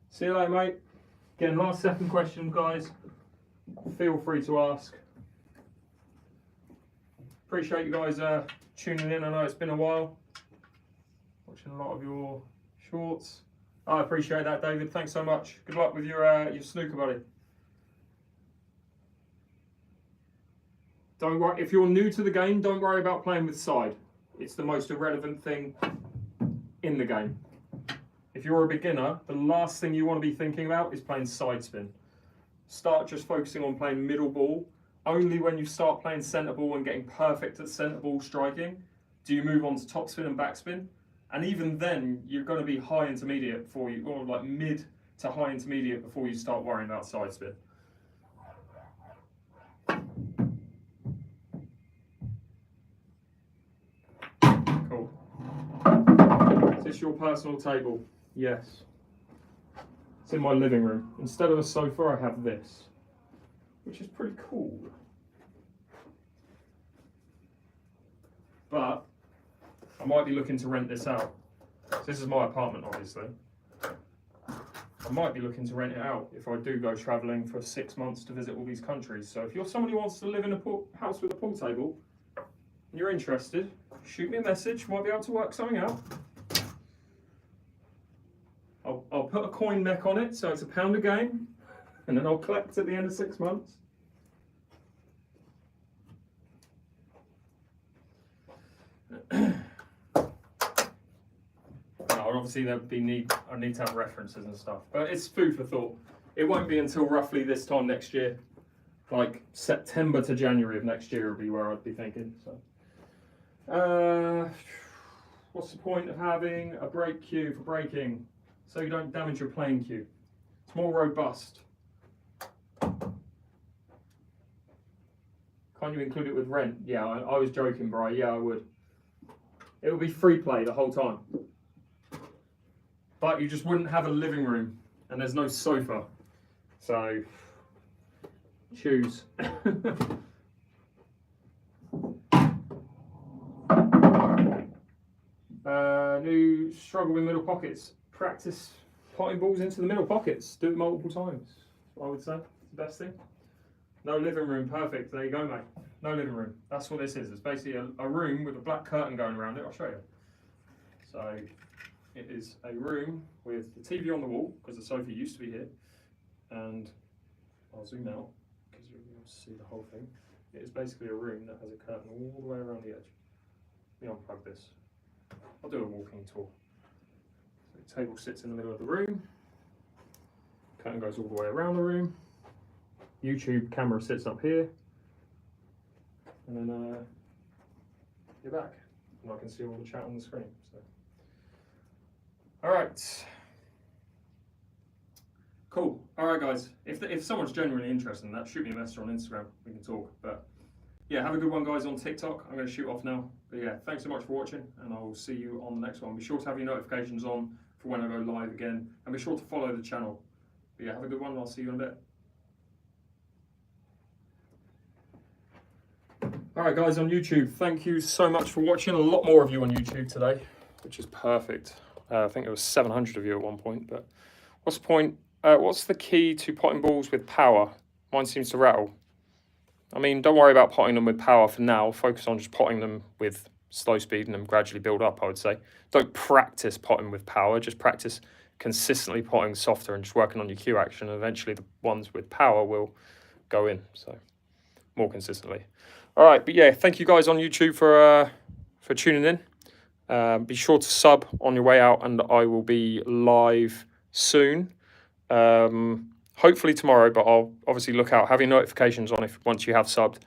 See you later, mate. Again, last second question, guys. Feel free to ask. Appreciate you guys tuning in. I know it's been a while. Watching a lot of your shorts. I appreciate that, David. Thanks so much. Good luck with your snooker, buddy. Don't worry. If you're new to the game, don't worry about playing with side. It's the most irrelevant thing in the game. If you're a beginner, the last thing you want to be thinking about is playing side spin. Start just focusing on playing middle ball. Only when you start playing centre ball and getting perfect at centre ball striking do you move on to top spin and backspin. And even then, you're going to be high intermediate before you, or like mid to high intermediate before you start worrying about side spin. Cool. Is this your personal table? Yes. It's in my living room. Instead of a sofa, I have this, which is pretty cool. But I might be looking to rent this out. So this is my apartment, obviously. I might be looking to rent it out if I do go travelling for 6 months to visit all these countries. So if you're someone who wants to live in a house with a pool table and you're interested, shoot me a message. Might be able to work something out. I'll put a coin mech on it, so it's £1 a game, and then I'll collect at the end of 6 months. Obviously, I need to have references and stuff, but it's food for thought. It won't be until roughly this time next year, like September to January of next year, will be where I'd be thinking. So, what's the point of having a brake cue for braking? So you don't damage your playing cue. It's more robust. Can't you include it with rent? Yeah, I was joking, bro. Yeah, I would. It would be free play the whole time. But you just wouldn't have a living room, and there's no sofa. So, choose. New struggle with middle pockets. Practice potting balls into the middle pockets. Do it multiple times, I would say. It's the best thing. No living room, perfect. There you go, mate. No living room. That's what this is. It's basically a room with a black curtain going around it. I'll show you. So, it is a room with the TV on the wall, because the sofa used to be here. And I'll zoom out, because you'll be able to see the whole thing. It is basically a room that has a curtain all the way around the edge. Let me unplug this. I'll do a walking tour. So the table sits in the middle of the room. Curtain goes all the way around the room. YouTube camera sits up here. And then you're back. And I can see all the chat on the screen. So. All right. Cool. All right, guys. If someone's genuinely interested in that, shoot me a message on Instagram. We can talk. But yeah, have a good one, guys, on TikTok. I'm going to shoot off now. But yeah, thanks so much for watching, and I will see you on the next one. Be sure to have your notifications on for when I go live again. And be sure to follow the channel. But yeah, have a good one. I'll see you in a bit. Alright guys on YouTube, thank you so much for watching. A lot more of you on YouTube today, which is perfect. I think it was 700 of you at one point, but what's the point? What's the key to potting balls with power? Mine seems to rattle. I mean, don't worry about potting them with power for now. Focus on just potting them with slow speed and then gradually build up, I would say. Don't practice potting with power, just practice consistently potting softer and just working on your cue action. And eventually the ones with power will go in, so more consistently. All right, but yeah, thank you guys on YouTube for tuning in. Be sure to sub on your way out, and I will be live soon. Hopefully tomorrow, but I'll obviously look out. Have your notifications on if once you have subbed,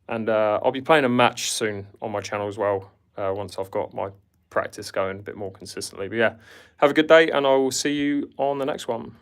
and I'll be playing a match soon on my channel as well. Once I've got my practice going a bit more consistently. But yeah, have a good day, and I will see you on the next one.